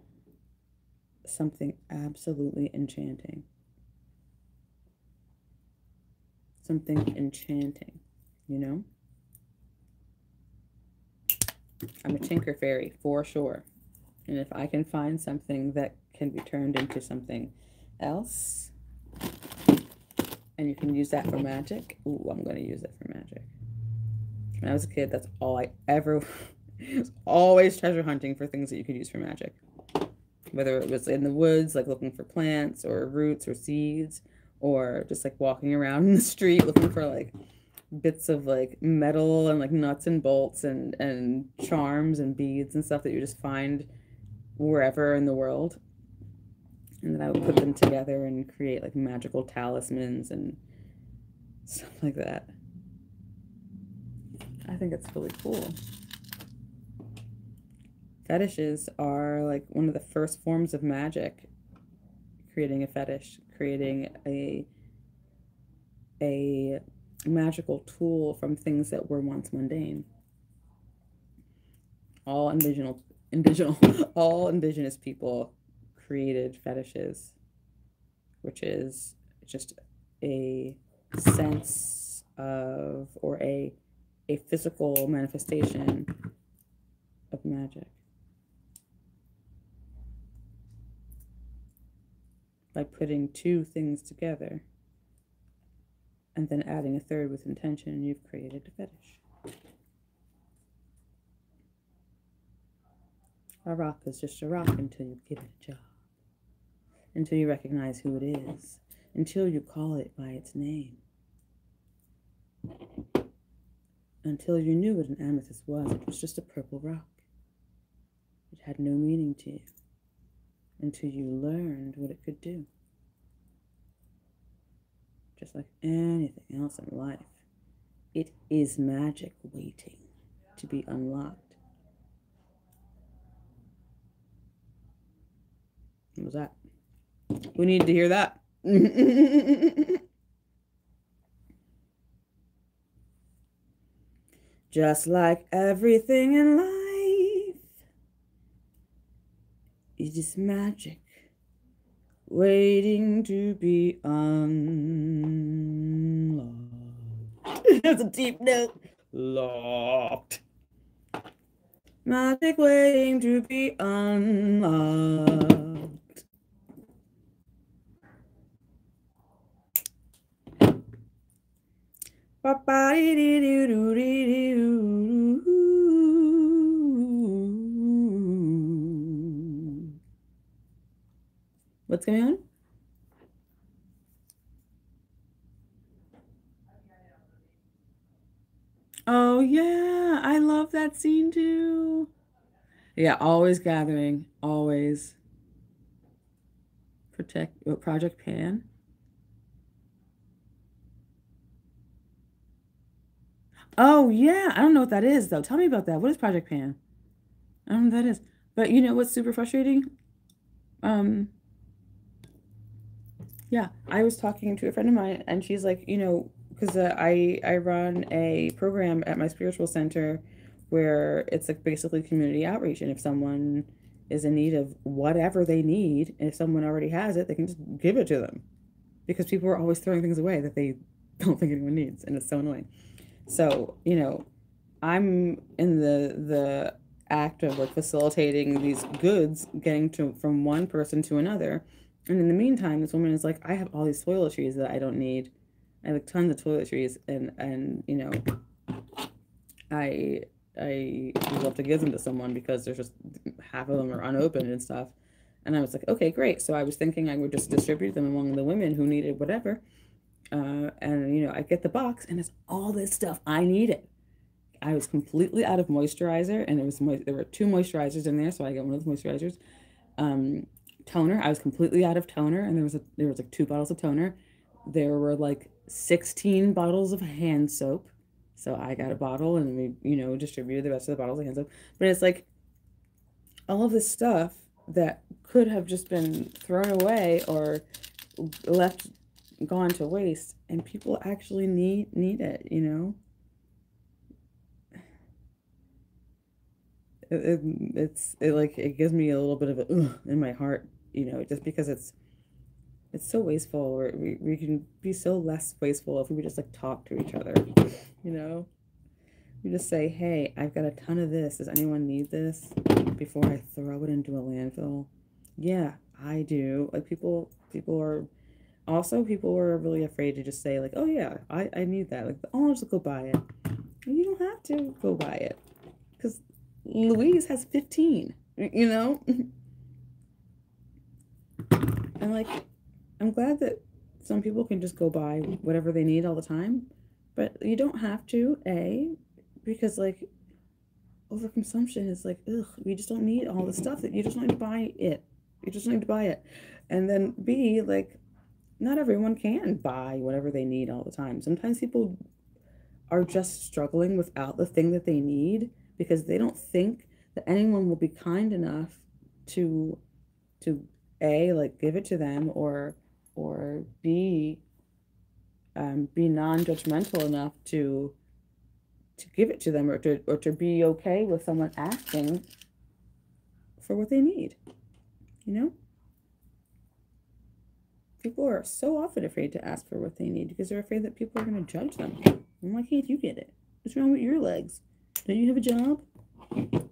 S2: something absolutely enchanting. Something enchanting, you know? I'm a tinker fairy for sure. And if I can find something that can be turned into something else, and you can use that for magic, ooh, I'm going to use it for magic. When I was a kid, that's all I ever was always treasure hunting for things that you could use for magic. Whether it was in the woods, like looking for plants or roots or seeds, or just like walking around in the street looking for like bits of like metal and like nuts and bolts and charms and beads and stuff that you just find wherever in the world. And then I would put them together and create like magical talismans and stuff like that. I think it's really cool. Fetishes are like one of the first forms of magic. Creating a fetish, creating a magical tool from things that were once mundane. All indigenous people created fetishes, which is just a sense of, or a physical manifestation of magic. By putting two things together and then adding a third with intention, you've created a fetish. A rock is just a rock until you give it a job, until you recognize who it is, until you call it by its name, until you knew what an amethyst was. It was just a purple rock. It had no meaning to you until you learned what it could do. Just like anything else in life, it is magic waiting to be unlocked. What was that? We need to hear that. Just like everything in life, it is magic waiting to be unlocked. That's a deep note. Locked. Magic waiting to be unlocked. What's going on? Oh yeah, I love that scene too. Yeah, always gathering, always protect. What, Project Pan? Oh yeah, I don't know what that is though. Tell me about that. What is Project Pan? I don't know what that is. But you know what's super frustrating? Yeah, I was talking to a friend of mine, and she's like, you know, because I run a program at my spiritual center where it's like basically community outreach, and if someone is in need of whatever they need, and if someone already has it, they can just give it to them because people are always throwing things away that they don't think anyone needs, and it's so annoying. So, you know, I'm in the act of like facilitating these goods getting to from one person to another. And in the meantime, this woman is like, I have all these toiletries that I don't need. I have like tons of toiletries, and you know, I I would love to give them to someone because there's just half of them are unopened and stuff. And I was like, okay, great. So I was thinking I would just distribute them among the women who needed whatever. And you know, I get the box and it's all this stuff I needed. I was completely out of moisturizer, and there were two moisturizers in there, so I got one of the moisturizers. Um, Toner, I was completely out of toner, and there was like two bottles of toner. There were like 16 bottles of hand soap, so I got a bottle, and we distributed the rest of the bottles of hand soap. But it's like all of this stuff that could have just been thrown away or left gone to waste, and people actually need it, you know. It gives me a little bit of a ugh in my heart, you know, just because it's so wasteful. Or we can be so less wasteful if we would just like talk to each other, you know. We just say, hey, I've got a ton of this. Does anyone need this? Before I throw it into a landfill. Yeah, I do. Like people are really afraid to just say like, oh yeah, I need that. Like, oh, I'll just go buy it. You don't have to go buy it because Louise has 15, you know? And like, I'm glad that some people can just go buy whatever they need all the time, but you don't have to, A, because like overconsumption is like, ugh, we just don't need all the stuff that you just don't need to buy it. You just need to buy it. And then B, like, not everyone can buy whatever they need all the time. Sometimes people are just struggling without the thing that they need because they don't think that anyone will be kind enough to to A, like give it to them, or B, be non-judgmental enough to give it to them, or to be okay with someone asking for what they need, you know. People are so often afraid to ask for what they need because they're afraid that people are going to judge them. And why can't you get it? What's wrong with your legs? Don't you have a job?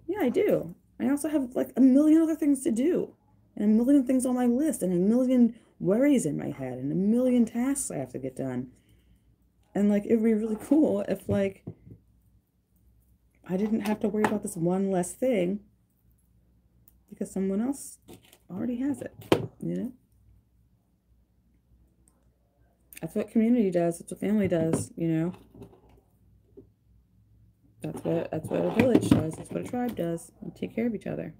S2: Yeah, I do. I also have like a million other things to do, and a million things on my list, and a million worries in my head, and a million tasks I have to get done. And like, it'd be really cool if like I didn't have to worry about this one less thing because someone else already has it, you know? That's what community does. That's what family does, you know? That's what a village does. That's what a tribe does. We take care of each other.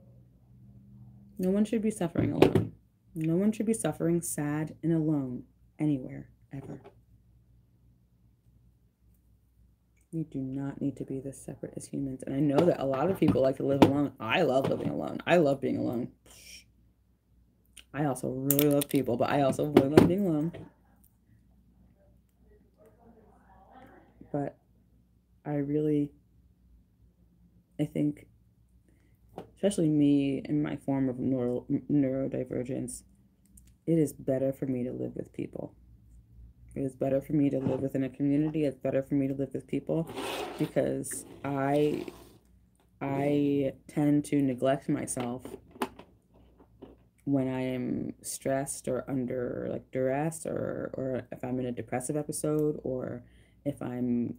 S2: No one should be suffering alone. No one should be suffering sad and alone anywhere, ever. We do not need to be this separate as humans. And I know that a lot of people like to live alone. I love living alone. I love being alone. I also really love people, but I also really love being alone. But I think, especially me in my form of neurodivergence, it is better for me to live with people. It is better for me to live within a community. It's better for me to live with people because I tend to neglect myself when I am stressed or under like duress, or if I'm in a depressive episode, or if I'm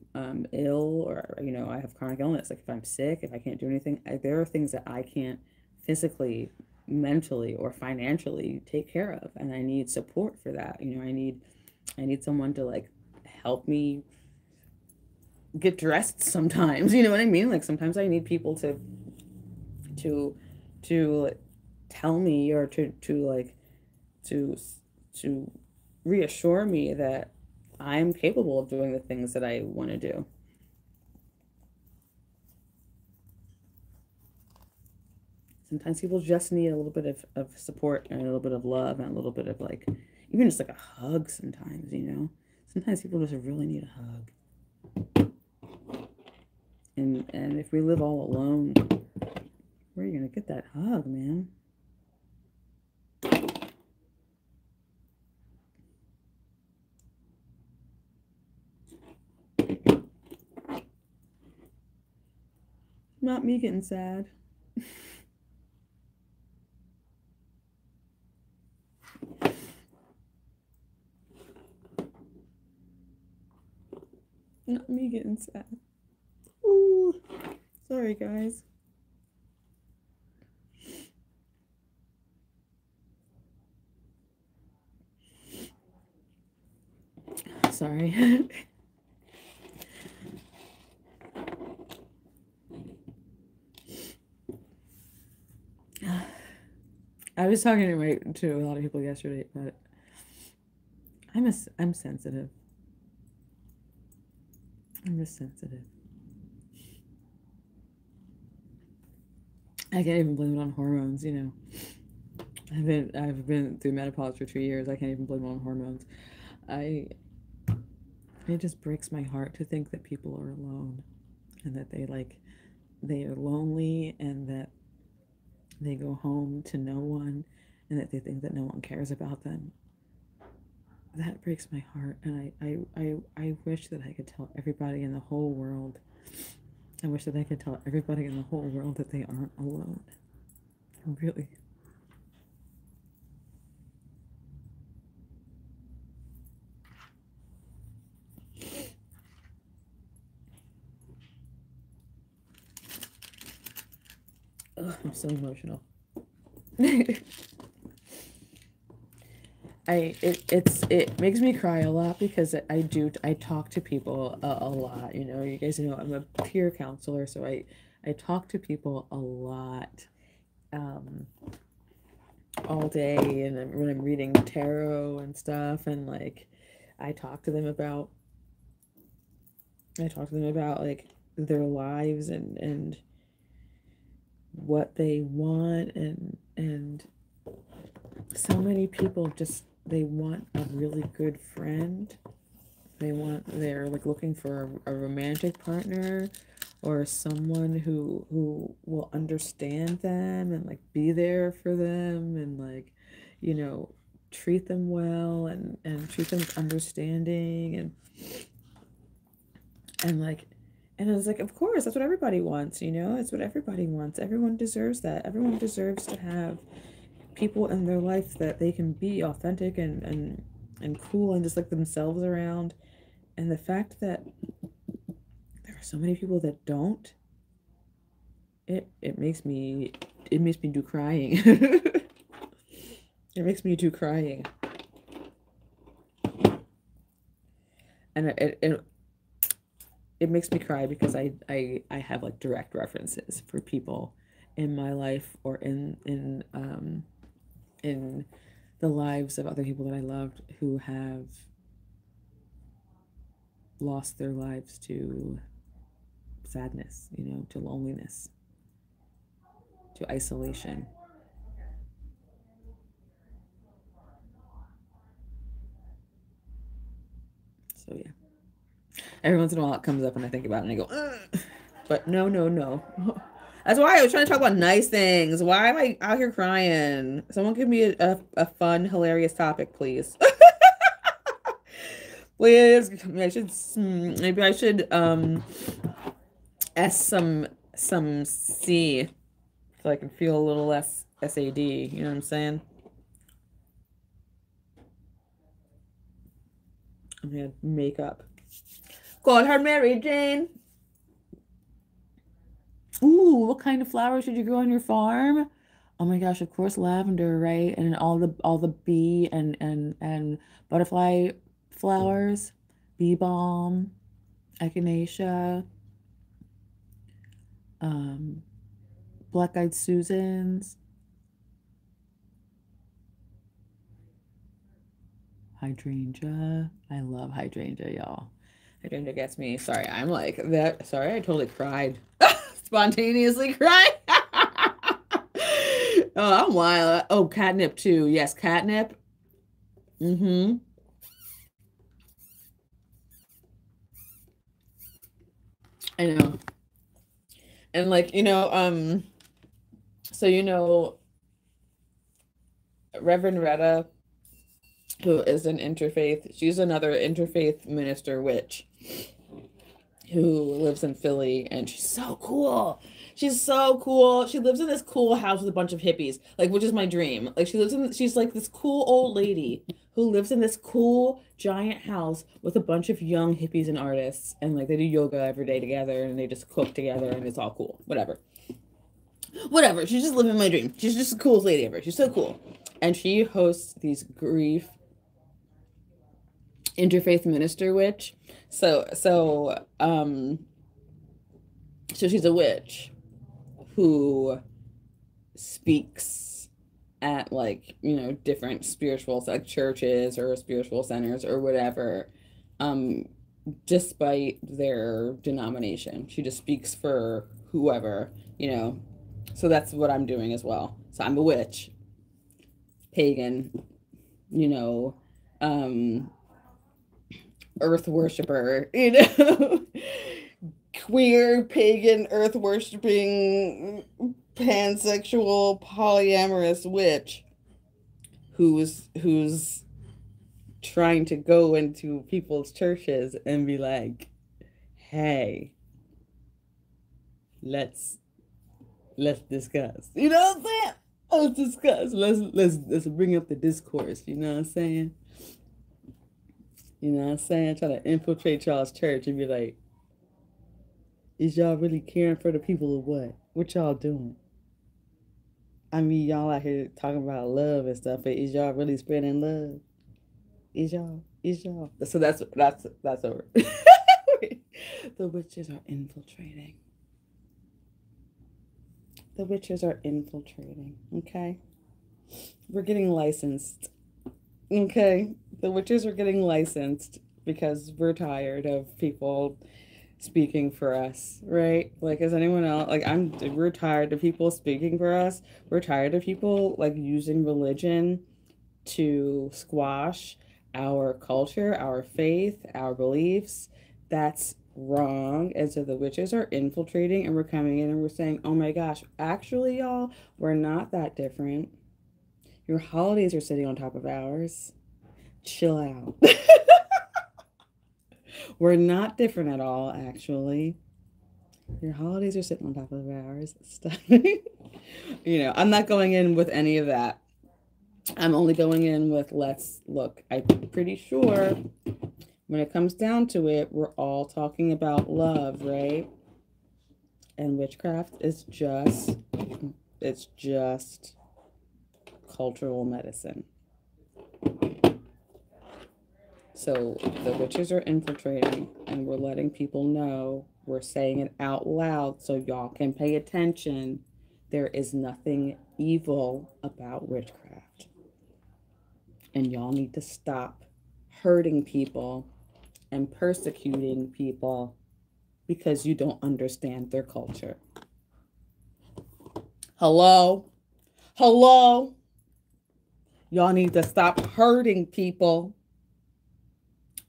S2: ill, or you know, I have chronic illness. Like if I'm sick, if I can't do anything, there are things that I can't physically, mentally, or financially take care of, and I need support for that. You know, I need someone to like help me get dressed sometimes. You know what I mean? Like sometimes I need people to to tell me, or to to reassure me that I'm capable of doing the things that I want to do. Sometimes people just need a little bit of support and a little bit of love and a little bit of like even just like a hug sometimes, you know? Sometimes people just really need a hug. And if we live all alone, where are you gonna get that hug, man? Not me getting sad. Not me getting sad. Ooh. Sorry, guys. Sorry. I was talking to a lot of people yesterday, but I'm sensitive. I'm just sensitive. I can't even blame it on hormones, you know. I've been through menopause for 2 years. I can't even blame it on hormones. It just breaks my heart to think that people are alone and that they are lonely and that they go home to no one and that they think that no one cares about them. That breaks my heart, and I wish that I could tell everybody in the whole world. I wish that I could tell everybody in the whole world that they aren't alone. Really. Ugh, I'm so emotional. It makes me cry a lot because I talk to people a lot. You know, you guys know I'm a peer counselor, so I talk to people a lot, all day, and when I'm reading tarot and stuff, and like I talk to them about like their lives and what they want, and so many people just, they want a really good friend. They're like looking for a romantic partner or someone who will understand them and like be there for them and like, you know, treat them well and treat them with understanding and like, and it's like, of course, that's what everybody wants, you know? It's what everybody wants. Everyone deserves that. Everyone deserves to have people in their life that they can be authentic and cool and just like themselves around. And the fact that there are so many people that don't, it makes me do crying. It makes me do crying. And it makes me cry because I have like direct references for people in my life or in the lives of other people that I loved who have lost their lives to sadness, you know, to loneliness, to isolation. So yeah. Every once in a while it comes up and I think about it and I go, ugh. But no. That's why I was trying to talk about nice things. Why am I out here crying? Someone give me a fun, hilarious topic, please. Please. Maybe I should S some C so I can feel a little less SAD. You know what I'm saying? I'm gonna make up. Call her Mary Jane. Ooh, what kind of flowers should you grow on your farm? Oh my gosh, of course lavender, right? And all the bee and butterfly flowers, bee balm, echinacea, black-eyed Susans, hydrangea. I love hydrangea, y'all. Hydrangea gets me. Sorry, I'm like that. Sorry, I totally cried. Spontaneously cried. Oh, I'm wild. Oh, catnip too. Yes, catnip. Mm-hmm. I know. And like, so Reverend Retta, who is an interfaith, she's another interfaith minister witch who lives in Philly, and she's so cool. She's so cool. She lives in this cool house with a bunch of hippies, like, which is my dream. Like, she's like this cool old lady who lives in this cool giant house with a bunch of young hippies and artists, and like they do yoga every day together, and they just cook together, and it's all cool. Whatever. Whatever. She's just living my dream. She's just the coolest lady ever. She's so cool. And she hosts these grief interfaith minister witch. So she's a witch who speaks at like, different spiritual like churches or spiritual centers or whatever, despite their denomination. She just speaks for whoever, So that's what I'm doing as well. So I'm a witch, pagan, you know, um, earth worshiper, queer, pagan, earth worshipping, pansexual, polyamorous witch who's trying to go into people's churches and be like, hey, let's discuss. You know what I'm saying? Let's discuss. Let's bring up the discourse. You know what I'm saying? You know what I'm saying? Try to infiltrate y'all's church and be like, is y'all really caring for the people or what? What y'all doing? I mean, y'all out here talking about love and stuff, but is y'all really spreading love? Is y'all? Is y'all? So that's over. The witches are infiltrating. The witches are infiltrating. Okay, we're getting licensed. Okay, the witches are getting licensed because we're tired of people speaking for us, right? Like, is anyone else like we're tired of people speaking for us. We're tired of people like using religion to squash our culture, our faith, our beliefs. That's wrong. And so the witches are infiltrating, and we're coming in and we're saying, oh my gosh, actually, y'all, we're not that different. Your holidays are sitting on top of ours. Chill out. We're not different at all, actually. Your holidays are sitting on top of ours. Stop. I'm not going in with any of that. I'm only going in with let's look. I'm pretty sure when it comes down to it, we're all talking about love, right? And witchcraft is just cultural medicine. So the witches are infiltrating, and we're letting people know, we're saying it out loud so y'all can pay attention. There is nothing evil about witchcraft. And y'all need to stop hurting people and persecuting people because you don't understand their culture. Hello? Hello? Y'all need to stop hurting people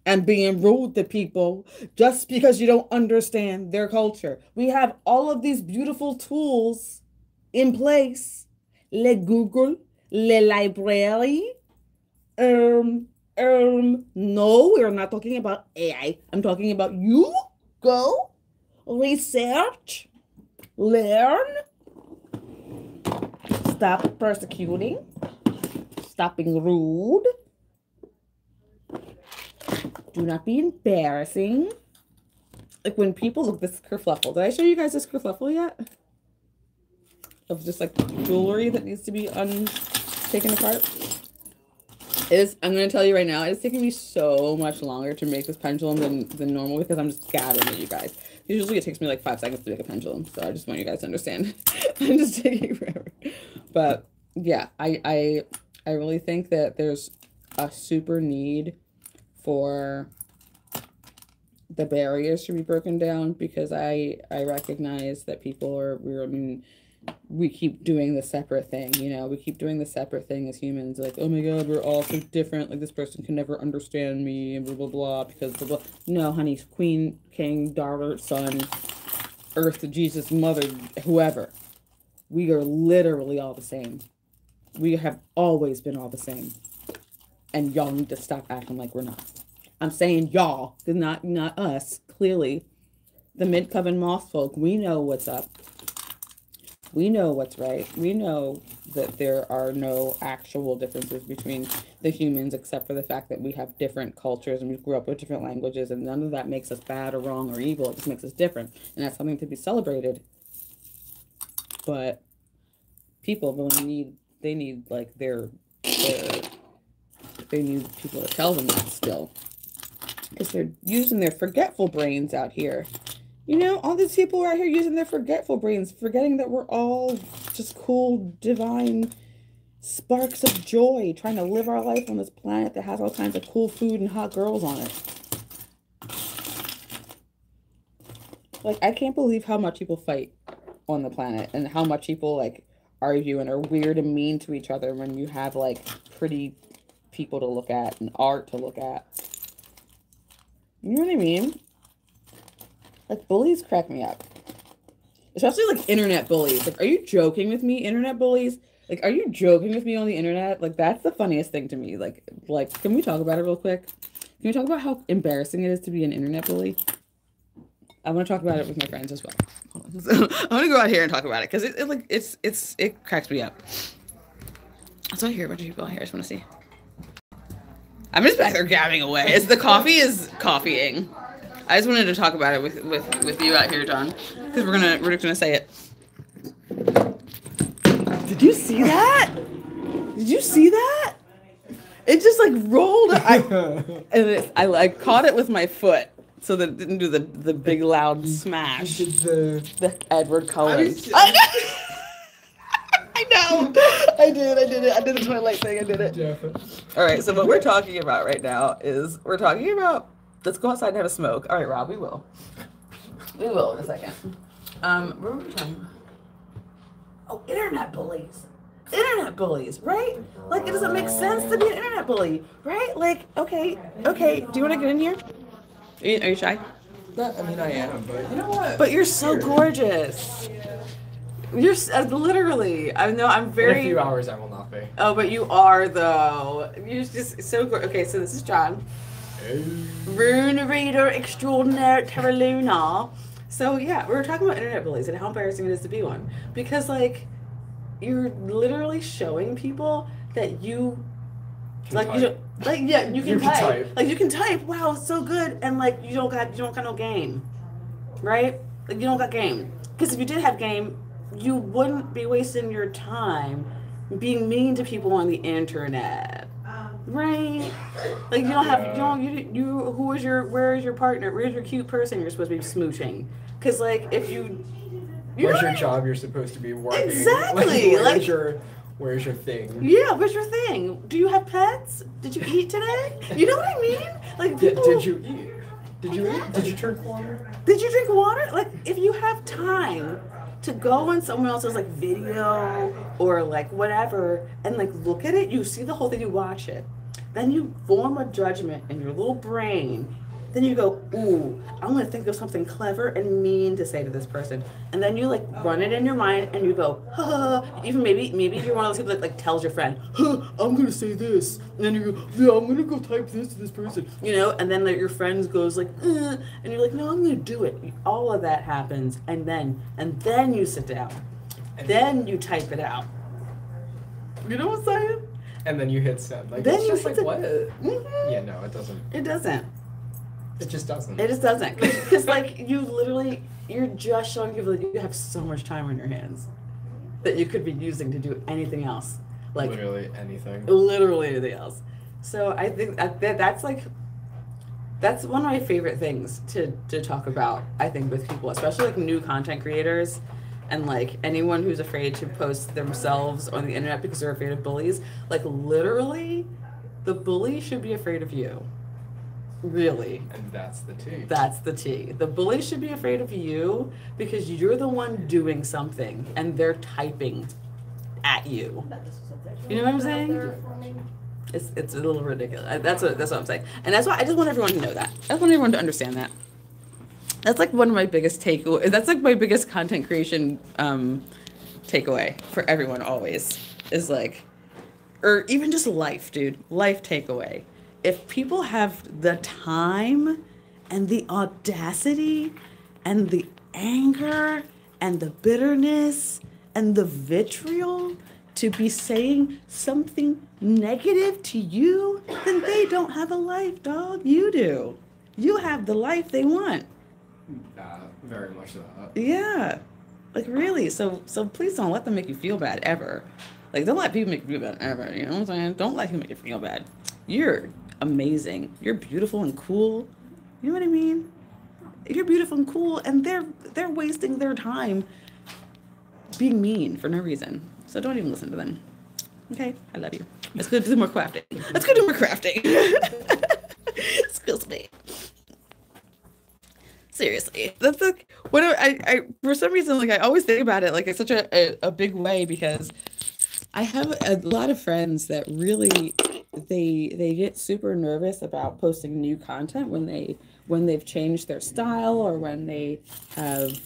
S2: and being rude to people just because you don't understand their culture. We have all of these beautiful tools in place. Le Google, le library. No, we're not talking about AI. I'm talking about you go, research, learn, stop persecuting, stop being rude. Do not be embarrassing. Like when people look, this kerfluffle. Did I show you guys this kerfluffle yet? Of just like jewelry that needs to be taken apart. I'm going to tell you right now, it's taking me so much longer to make this pendulum than normal because I'm just gathering it, you guys. Usually it takes me like 5 seconds to make a pendulum, so I just want you guys to understand. I'm just taking forever. But yeah, I really think that there's a super need for the barriers to be broken down because I recognize that people are, we keep doing the separate thing, you know, we keep doing the separate thing as humans, like, oh my god, we're all so different, like this person can never understand me, and blah blah blah, because blah blah. No, honey, queen, king, daughter, son, earth, Jesus, mother, whoever, we are literally all the same. We have always been all the same, and y'all need to stop acting like we're not. I'm saying y'all, not us. Clearly, the Mid Coven Moss folk, we know what's up. We know what's right. We know that there are no actual differences between the humans except for the fact that we have different cultures and we grew up with different languages, and none of that makes us bad or wrong or evil. It just makes us different, and that's something to be celebrated. But people really need like they need people to tell them that still, because they're using their forgetful brains out here. You know, all these people are out here using their forgetful brains, forgetting that we're all just cool, divine sparks of joy, trying to live our life on this planet that has all kinds of cool food and hot girls on it. Like, I can't believe how much people fight on the planet and how much people, like, argue and are weird and mean to each other when you have, like, pretty people to look at and art to look at. You know what I mean? Like, bullies crack me up. Especially, like, internet bullies. Like, are you joking with me, internet bullies? Like, are you joking with me on the internet? Like, that's the funniest thing to me. Like, can we talk about it real quick? Can we talk about how embarrassing it is to be an internet bully? I want to talk about it with my friends as well. Hold on. So, I'm going to go out here and talk about it, because it cracks me up. So I hear a bunch of people out here. I just want to see. I'm just back there gabbing away. As the coffee is coffeeing. I just wanted to talk about it with you out here, John, because we're gonna say it. Did you see that? Did you see that? It just like rolled. I caught it with my foot so that it didn't do the big loud smash. The Edward Cullen. I know. I did it. I did the Twilight thing. I did it. Yeah. All right. So what we're talking about right now is let's go outside and have a smoke. All right, Rob, we will. We will in a second. What were we talking about? Oh, internet bullies. Internet bullies, right? Like, it doesn't make sense to be an internet bully, right? Like, okay. Do you want to get in here? Are you shy?
S3: I mean, I am, but you know what?
S2: But you're so gorgeous. You're literally. I know. I'm very.
S3: In a few hours, I will not be.
S2: Oh, but you are though. You're just so good. Okay, so this is John. Rune Reader Extraordinaire Terra Luna. So yeah, we were talking about internet bullies and how embarrassing it is to be one, because like you're literally showing people that you like type. You can type. Like you can type. Wow, so good, and like you don't got no game, right? Like you don't got game, because if you did have game, you wouldn't be wasting your time being mean to people on the internet. Right? Like you don't have where is your partner? Where's your cute person you're supposed to be smooching? Because like if you
S3: where's your job you're supposed to be working?
S2: Exactly.
S3: Where's your thing?
S2: Yeah, where's your thing? Do you have pets? Did you eat today? You know what I mean? Like people,
S3: did you eat? Did you eat? Did you drink water?
S2: Did you drink water? Like if you have time to go on someone else's like video or like whatever and like look at it, you see the whole thing, you watch it. Then you form a judgment in your little brain. Then you go, ooh, I'm going to think of something clever and mean to say to this person. And then you like run it in your mind and you go, ha. Even maybe you're one of those people that like tells your friend, I'm going to say this. And then you go, yeah, I'm going to go type this to this person. You know, and then your friend goes like, and you're like, no, I'm going to do it. All of that happens. And then you sit down. Then you type it out. You know what I'm saying?
S3: And then you hit send. Like,
S2: then
S3: it's just like, what?
S2: Mm-hmm.
S3: Yeah, no, it doesn't.
S2: It doesn't.
S3: It just doesn't.
S2: It just doesn't. Because, like, you're just showing people that you have so much time on your hands that you could be using to do anything else. Like
S3: literally anything.
S2: Literally anything else. So I think that's one of my favorite things to talk about, I think, with people, especially like new content creators and like anyone who's afraid to post themselves on the internet because they're afraid of bullies. Like literally, the bully should be afraid of you. Really.
S3: And that's the tea.
S2: That's the tea. The bully should be afraid of you because you're the one doing something and they're typing at you. You know what I'm saying? It's a little ridiculous. That's what I'm saying. And that's why I just want everyone to know that. I just want everyone to understand that. That's like one of my biggest takeaways. That's like my biggest content creation takeaway for everyone always is like, or even just life, dude. Life takeaway. If people have the time and the audacity and the anger and the bitterness and the vitriol to be saying something negative to you, then they don't have a life, dog. You do. You have the life they want.
S3: Very much that.
S2: Yeah. Like really. So please don't let them make you feel bad ever. Like don't let people make you feel bad ever. You know what I'm saying? Don't let people make you feel bad. You're amazing. You're beautiful and cool. You know what I mean? You're beautiful and cool, and they're wasting their time being mean for no reason. So don't even listen to them. Okay? I love you. Let's go do more crafting. Let's go do more crafting. Excuse me. Seriously. That's like what I for some reason like I always think about it like it's such a big way because I have a lot of friends that really they get super nervous about posting new content when they've changed their style or when they have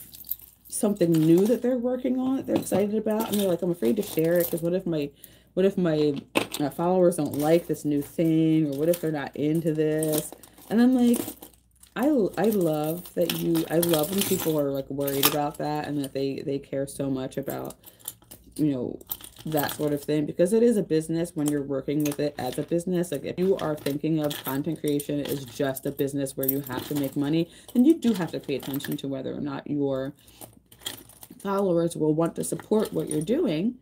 S2: something new that they're working on that they're excited about and they're like, I'm afraid to share it because what if my followers don't like this new thing or what if they're not into this? And I'm like, I love when people are like worried about that and that they care so much about, you know, that sort of thing because it is a business when you're working with it as a business. Like if you are thinking of content creation as just a business where you have to make money, then you do have to pay attention to whether or not your followers will want to support what you're doing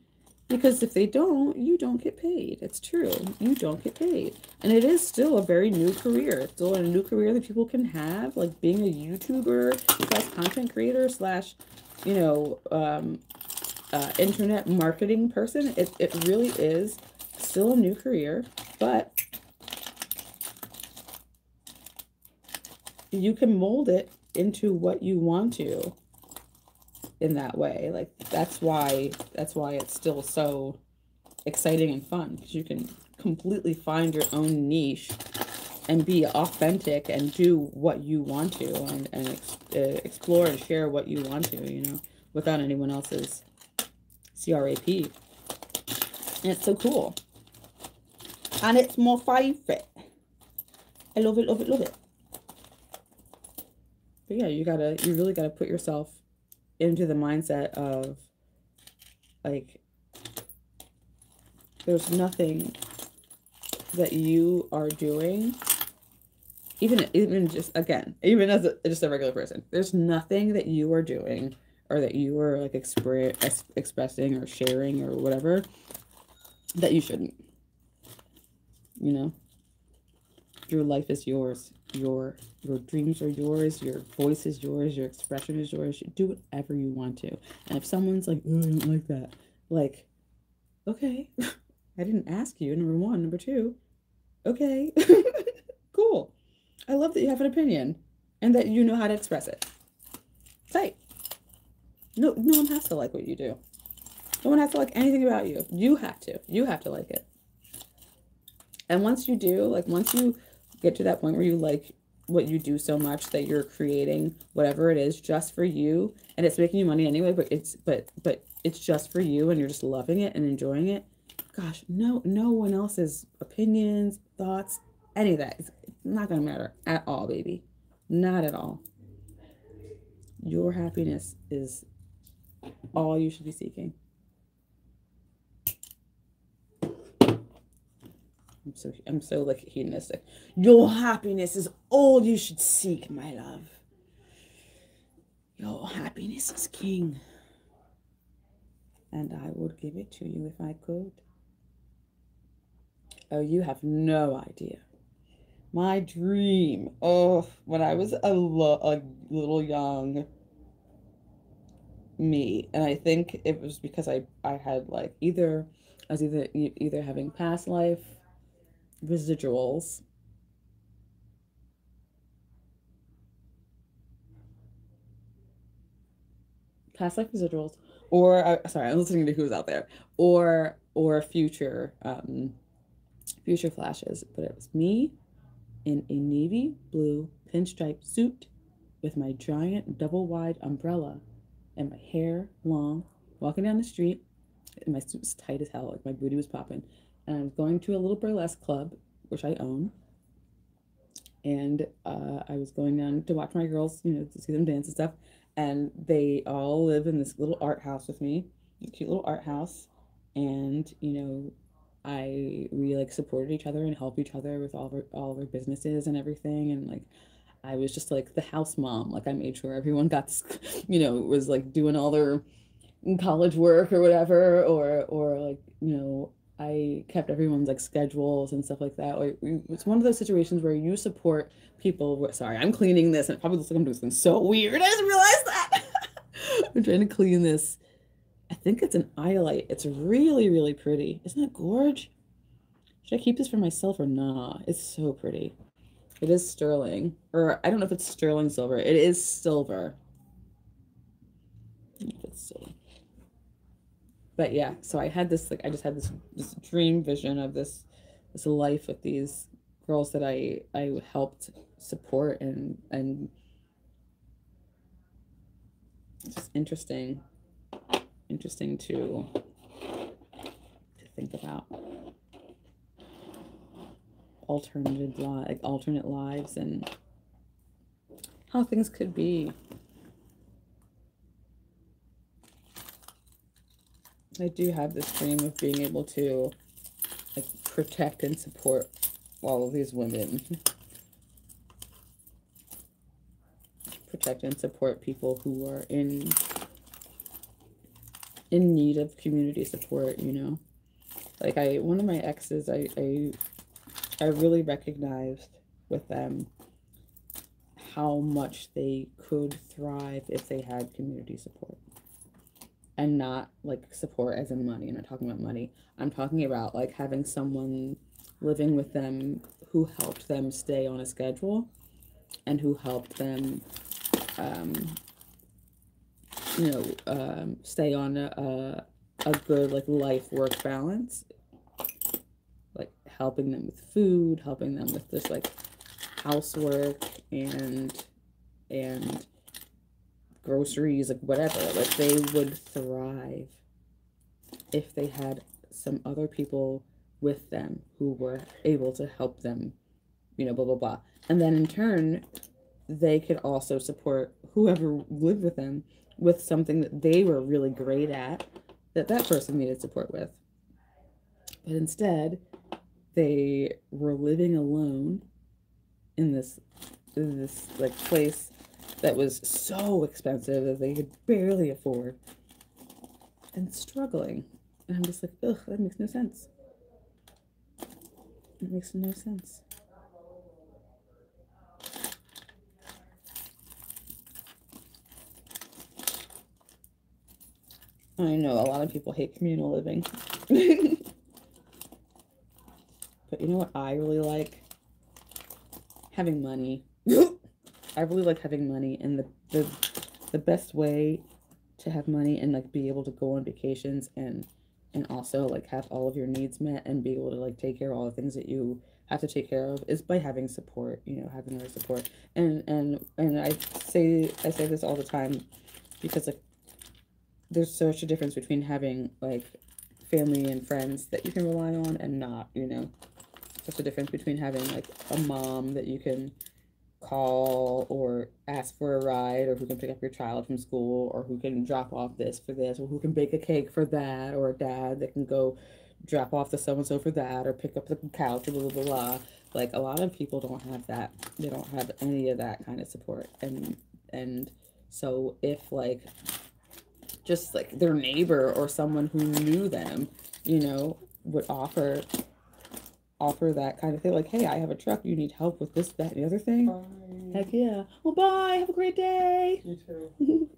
S2: because if they don't, you don't get paid. It's true. You don't get paid. And it is still a very new career. It's still a new career that people can have, like being a YouTuber / content creator / you know, internet marketing person. It really is still a new career, but you can mold it into what you want to in that way. Like that's why it's still so exciting and fun because you can completely find your own niche and be authentic and do what you want to and explore and share what you want to, you know, without anyone else's CRAP. And it's so cool. And it's my favorite. I love it, love it, love it. But yeah, you really gotta put yourself into the mindset of like there's nothing that you are doing, even just again, even as just a regular person, there's nothing that you are doing or that you are like expressing or sharing or whatever that you shouldn't. You know, your life is yours. Your dreams are yours. Your voice is yours. Your expression is yours. You do whatever you want to. And if someone's like, oh, I don't like that, like, okay, I didn't ask you. Number one. Number two, okay, cool. I love that you have an opinion and that you know how to express it. Tight. No one has to like what you do. No one has to like anything about you. You have to. You have to like it. And once you do, like once you get to that point where you like what you do so much that you're creating whatever it is just for you and it's making you money anyway, but it's just for you and you're just loving it and enjoying it. Gosh, no one else's opinions, thoughts, any of that. It's not going to matter at all, baby. Not at all. Your happiness is all you should be seeking. I'm so like hedonistic. Your happiness is all you should seek, my love. Your happiness is king. And I would give it to you if I could. Oh, you have no idea. My dream. Oh, when I was a little young me, and I think it was because I had like either having past life residuals past life residuals, or sorry, I'm listening to who's out there, or future future flashes. But it was me in a navy blue pinstripe suit with my giant double wide umbrella and my hair long, walking down the street, and my suit was tight as hell, like my booty was popping, and I was going to a little burlesque club, which I own, and I was going down to watch my girls, you know, to see them dance and stuff, and they all live in this little art house with me, a cute little art house, and, you know, we like supported each other and helped each other with all of our businesses and everything, and like I was just like the house mom. Like I made sure everyone got this, you know, was like doing all their college work or whatever, or like, you know, I kept everyone's like schedules and stuff like that. Or it's one of those situations where you support people. Sorry, I'm cleaning this and it probably looks like I'm doing something so weird. I just realized that. I'm trying to clean this. I think it's an eyelight. It's really, really pretty. Isn't that gorge? Should I keep this for myself or not? It's so pretty. It is sterling, or I don't know if it's sterling silver. It is silver. I don't know if it's silver. But yeah, so I had this, like, I just had this dream vision of this life with these girls that I helped support, and it's just interesting to think about. Alternate lives and how things could be. I do have this dream of being able to like protect and support all of these women. Protect and support people who are in need of community support, you know. Like one of my exes, I really recognized with them how much they could thrive if they had community support. And not like support as in money. I'm not talking about money. I'm talking about like having someone living with them who helped them stay on a schedule and who helped them, stay on a good like life-work balance. Like helping them with food, helping them with just like housework and groceries, like whatever. Like they would thrive if they had some other people with them who were able to help them, you know, blah blah blah. And then in turn they could also support whoever lived with them with something that they were really great at that person needed support with. But instead they were living alone in this like place that was so expensive that they could barely afford and struggling. And I'm just like, ugh, that makes no sense. It makes no sense. I know a lot of people hate communal living. But you know what I really like? Having money. I really like having money, and the best way to have money and like be able to go on vacations and also like have all of your needs met and be able to like take care of all the things that you have to take care of is by having support, you know, having other support. And I say this all the time because like there's such a difference between having like family and friends that you can rely on and not, you know. Such a difference between having like a mom that you can call or ask for a ride, or who can pick up your child from school, or who can drop off this for this, or who can bake a cake for that, or a dad that can go drop off the so-and-so for that, or pick up the couch, or blah, blah, blah. Like, a lot of people don't have that. They don't have any of that kind of support. And so if, like, just, like, their neighbor or someone who knew them, you know, would offer that kind of thing, like, hey, I have a truck, you need help with this, that, and the other thing. Bye. Heck yeah. Well, bye. Have a great day.
S3: You too.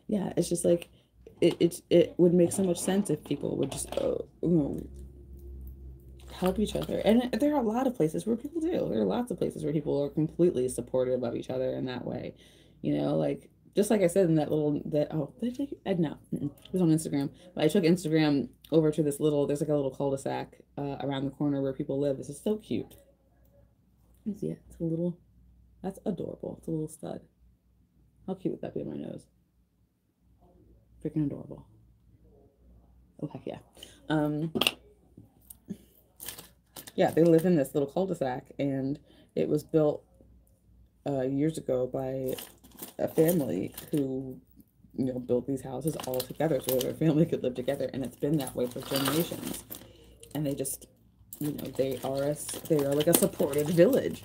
S2: Yeah, it's just like, it would make so much sense if people would just, help each other. And there are a lot of places where people do. There are lots of places where people are completely supportive of each other in that way. You know, like, just like I said in that little, oh, did I take it? No, it was on Instagram. But I took Instagram over to this little, there's like a little cul-de-sac around the corner where people live. This is so cute. You see it? It's a little, that's adorable. It's a little stud. How cute would that be on my nose? Freaking adorable. Oh, heck yeah. Yeah, they live in this little cul-de-sac, and it was built years ago by a family who, you know, built these houses all together so their family could live together, and it's been that way for generations. And they just, you know, they are like a supported village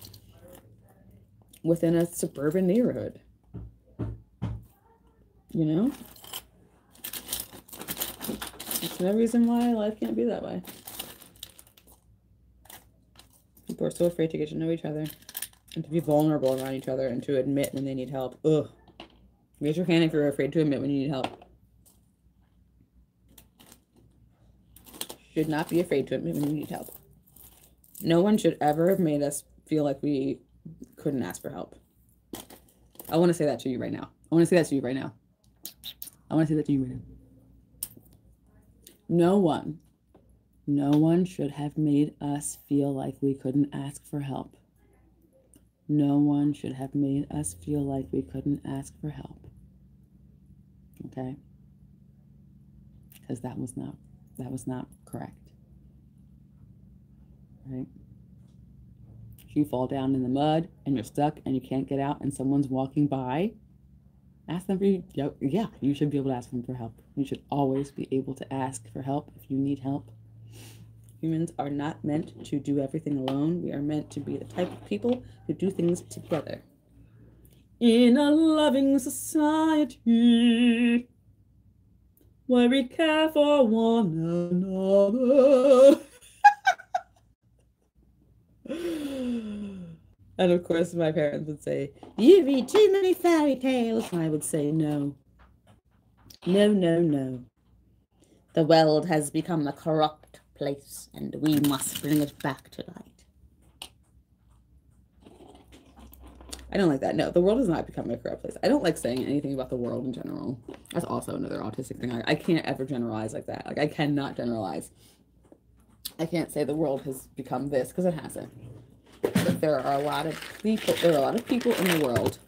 S2: within a suburban neighborhood. You know? There's no reason why life can't be that way. People are so afraid to get to know each other and to be vulnerable around each other and to admit when they need help. Ugh. Raise your hand if you're afraid to admit when you need help. Should not be afraid to admit when you need help. No one should ever have made us feel like we couldn't ask for help. I want to say that to you right now. I want to say that to you right now. I want to say that to you right now. No one should have made us feel like we couldn't ask for help. No one should have made us feel like we couldn't ask for help. Okay? Because that was not correct. Right? If you fall down in the mud and you're stuck and you can't get out and someone's walking by, ask them for you. Yeah, you should be able to ask them for help. You should always be able to ask for help if you need help. Humans are not meant to do everything alone. We are meant to be the type of people who do things together. In a loving society where we care for one another. And of course, my parents would say, "You read too many fairy tales." And I would say, no. No, no, no. The world has become a corrupt place, and we must bring it back to light. I don't like that. No, the world has not become a corrupt place. I don't like saying anything about the world in general. That's also another autistic thing. I can't ever generalize like that. Like, I cannot generalize. I can't say the world has become this, because it hasn't. But there are a lot of people in the world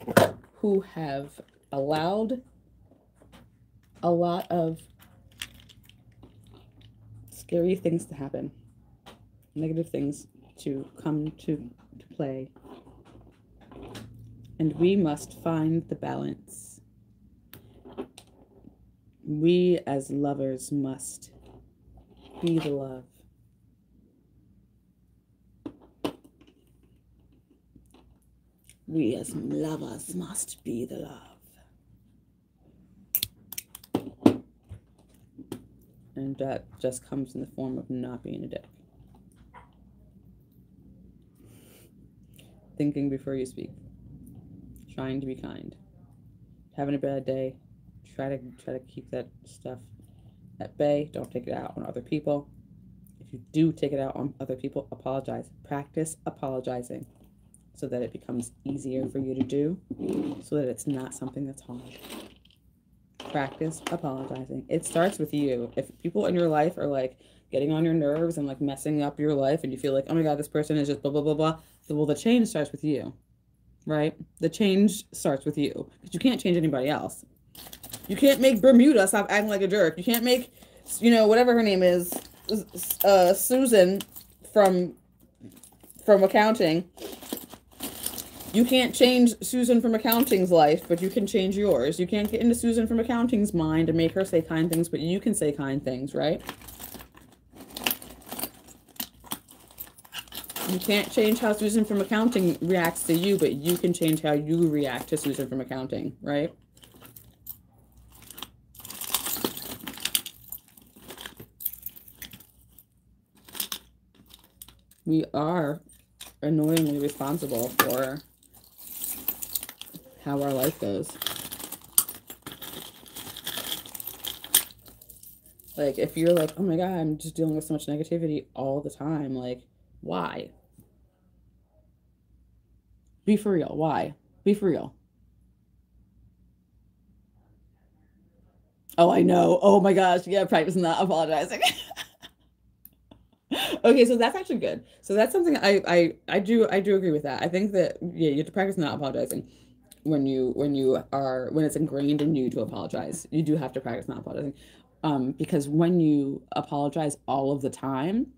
S2: who have allowed a lot of scary things to happen, negative things to come to play, and we must find the balance. We as lovers must be the love. We as lovers must be the love. And that just comes in the form of not being a dick. Thinking before you speak. Trying to be kind. Having a bad day. Try to keep that stuff at bay. Don't take it out on other people. If you do take it out on other people, apologize. Practice apologizing so that it becomes easier for you to do, so that it's not something that's hard. Practice apologizing. It starts with you. If people in your life are like getting on your nerves and like messing up your life, and you feel like, oh my God, this person is just blah, blah, blah, blah, well, the change starts with you, right? The change starts with you, because you can't change anybody else. You can't make Bermuda stop acting like a jerk. You can't make, you know, whatever her name is, Susan from accounting. You can't change Susan from accounting's life, but you can change yours. You can't get into Susan from accounting's mind and make her say kind things, but you can say kind things, right? You can't change how Susan from accounting reacts to you, but you can change how you react to Susan from accounting, right? We are annoyingly responsible for how our life goes. Like, if you're like, oh my God, I'm just dealing with so much negativity all the time, like, why? Be for real. Why? Be for real. Oh, I know. Oh my gosh. Yeah, practice not apologizing. Okay, so that's actually good. So that's something I do agree with that. I think that yeah, you have to practice not apologizing when it's ingrained in you to apologize. You do have to practice not apologizing. Because when you apologize all of the time,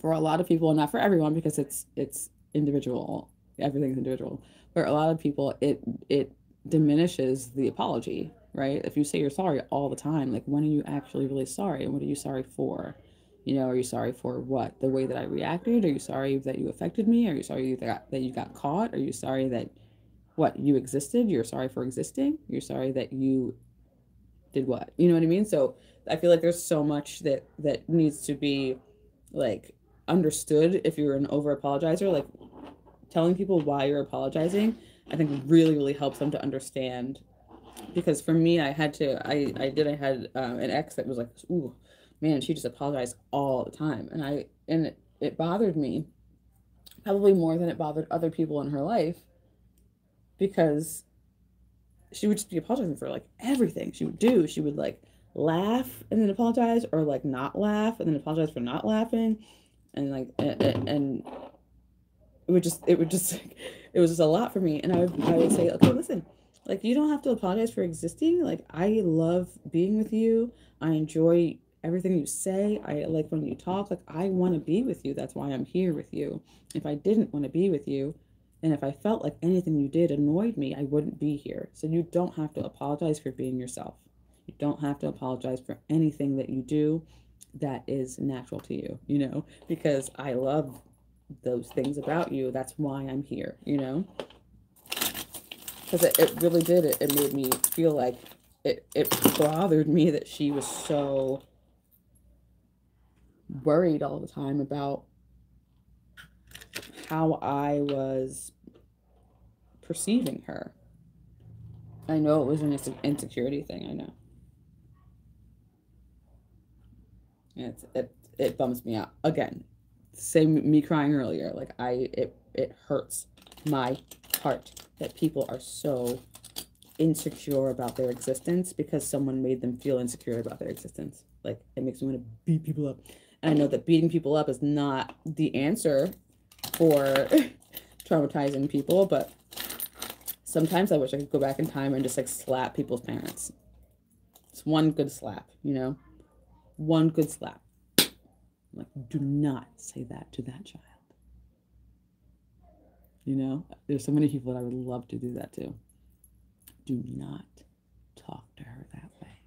S2: for a lot of people, not for everyone, because it's individual, everything's individual. For a lot of people, it diminishes the apology, right? If you say you're sorry all the time, like when are you actually really sorry? And what are you sorry for? You know, are you sorry for what? The way that I reacted? Are you sorry that you affected me? Are you sorry that you got caught? Are you sorry that what you existed? You're sorry for existing? You're sorry that you did what? You know what I mean? So I feel like there's so much that needs to be like understood if you're an over apologizer. Like telling people why you're apologizing, I think really, really helps them to understand. Because for me, I had an ex that was like, ooh, man, she just apologized all the time. And it bothered me probably more than it bothered other people in her life, because she would just be apologizing for like everything she would do. She would like laugh and then apologize, or like not laugh and then apologize for not laughing. And like, and it was just a lot for me. And I would say, okay, listen, like you don't have to apologize for existing. Like I love being with you. I enjoy everything you say. I like when you talk. Like I want to be with you. That's why I'm here with you. If I didn't want to be with you, and if I felt like anything you did annoyed me, I wouldn't be here. So you don't have to apologize for being yourself. You don't have to apologize for anything that you do that is natural to you, you know, because I love those things about you. That's why I'm here, you know, because it really did. It made me feel like it bothered me that she was so worried all the time about how I was perceiving her. I know it was an insecurity thing. I know. It bums me out. Again, same me crying earlier. Like it hurts my heart that people are so insecure about their existence because someone made them feel insecure about their existence. Like it makes me want to beat people up. And I know that beating people up is not the answer for traumatizing people, but sometimes I wish I could go back in time and just like slap people's parents. It's one good slap, you know? One good slap. Like, do not say that to that child. You know? There's so many people that I would love to do that to. Do not talk to her that way.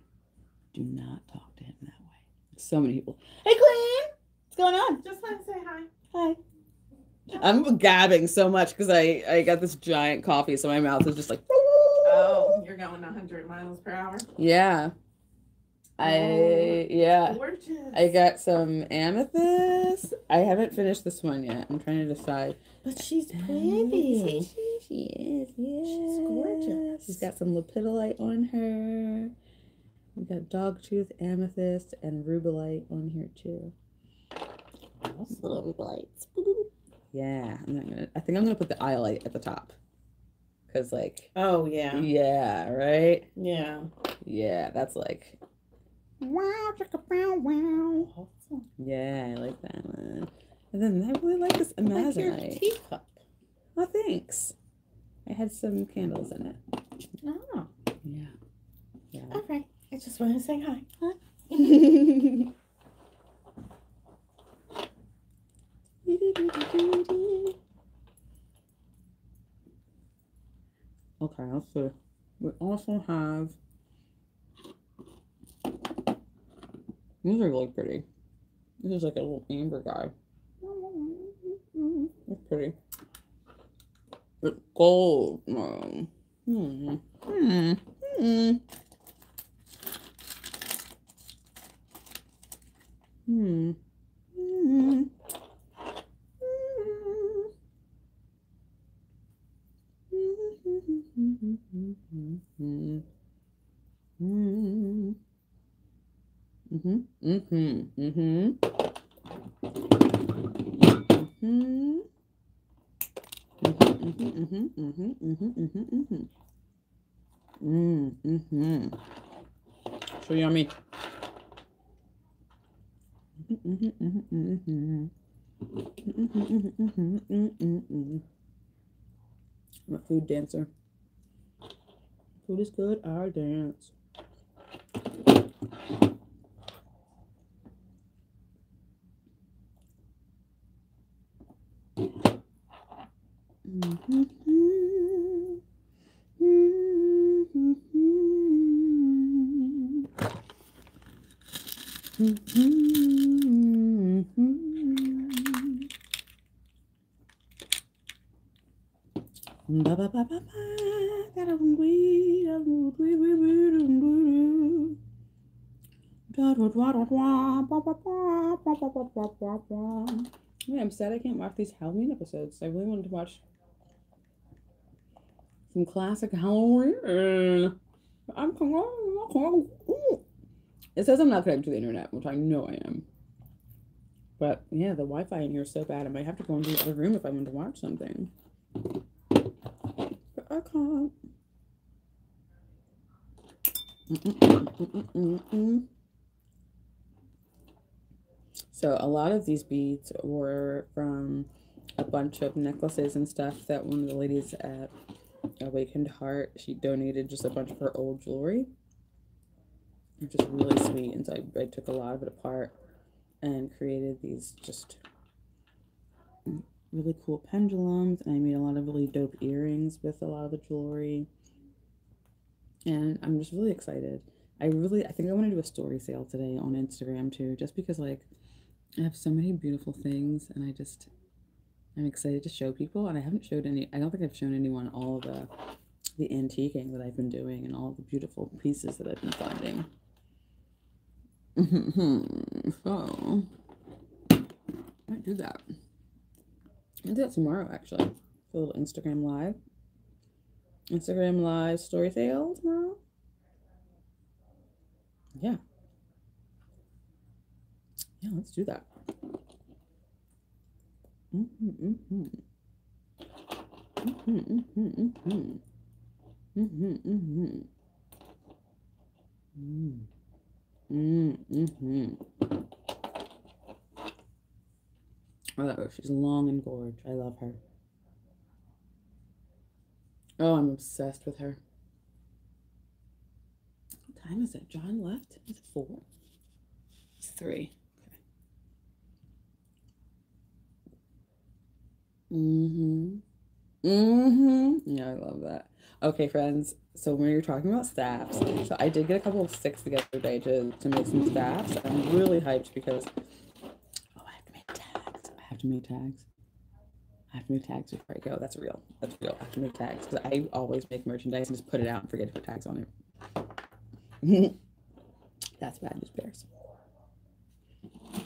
S2: Do not talk to him that way. So many people. Hey, Queen! What's going on?
S1: Just want to say hi.
S2: Hi. I'm gabbing so much because I got this giant coffee, so my mouth is just like.
S1: Oh, you're going 100 miles per hour?
S2: Yeah.
S1: Gorgeous.
S2: I got some amethyst. I haven't finished this one yet. I'm trying to decide.
S1: But she's pretty.
S2: She is, yeah.
S1: She's gorgeous.
S2: She's got some lepidolite on her. We got dogtooth, amethyst, and rubellite on here too.
S1: Little rubellites.
S2: Yeah, I think I'm gonna put the iolite at the top. Cause like.
S1: Oh yeah.
S2: Yeah. Right.
S1: Yeah.
S2: Yeah, that's like. Wow, chicka bow wow. Yeah, I like that one. And then I really like this amazonite.
S1: Like your teacup.
S2: Oh, thanks. I had some candles in it.
S1: Oh.
S2: Yeah. Yeah.
S1: All right. I just want to say hi.
S2: Hi. Okay, let's see. We also have. These are really pretty. This is like a little amber guy. It's pretty. It's gold. So yummy. I'm a food dancer. Food is good, I dance. Yeah, I'm sad I can't watch these Halloween episodes. I really wanted to watch some classic Halloween. It says I'm not connected to the internet, which I know I am. But yeah, the Wi-Fi in here is so bad. I might have to go into the other room if I want to watch something. But I can't. So a lot of these beads were from a bunch of necklaces and stuff that one of the ladies at Awakened Heart, she donated just a bunch of her old jewelry, which is really sweet. And so I took a lot of it apart and created these just really cool pendulums, and I made a lot of really dope earrings with a lot of the jewelry. And I'm just really excited. I think I want to do a story sale today on Instagram too, just because like I have so many beautiful things, and I'm excited to show people. And I haven't showed any. I don't think I've shown anyone all the antiquing that I've been doing and all the beautiful pieces that I've been finding. So I might do that. I'll do that tomorrow, actually. For a little Instagram live. Instagram live story sale tomorrow. Yeah. Yeah, let's do that. Oh, she's long and gorge. I love her. Oh, I'm obsessed with her. What time is it? John left? Is it 4? It's 3. Okay. Yeah, I love that. Okay, friends. So when you're talking about staffs, so I did get a couple of sticks together today to make some staffs. I'm really hyped because I have to make tags. I have to make tags before I go. That's real. I have to make tags because I always make merchandise and just put it out and forget to put tags on it. That's bad news bears. I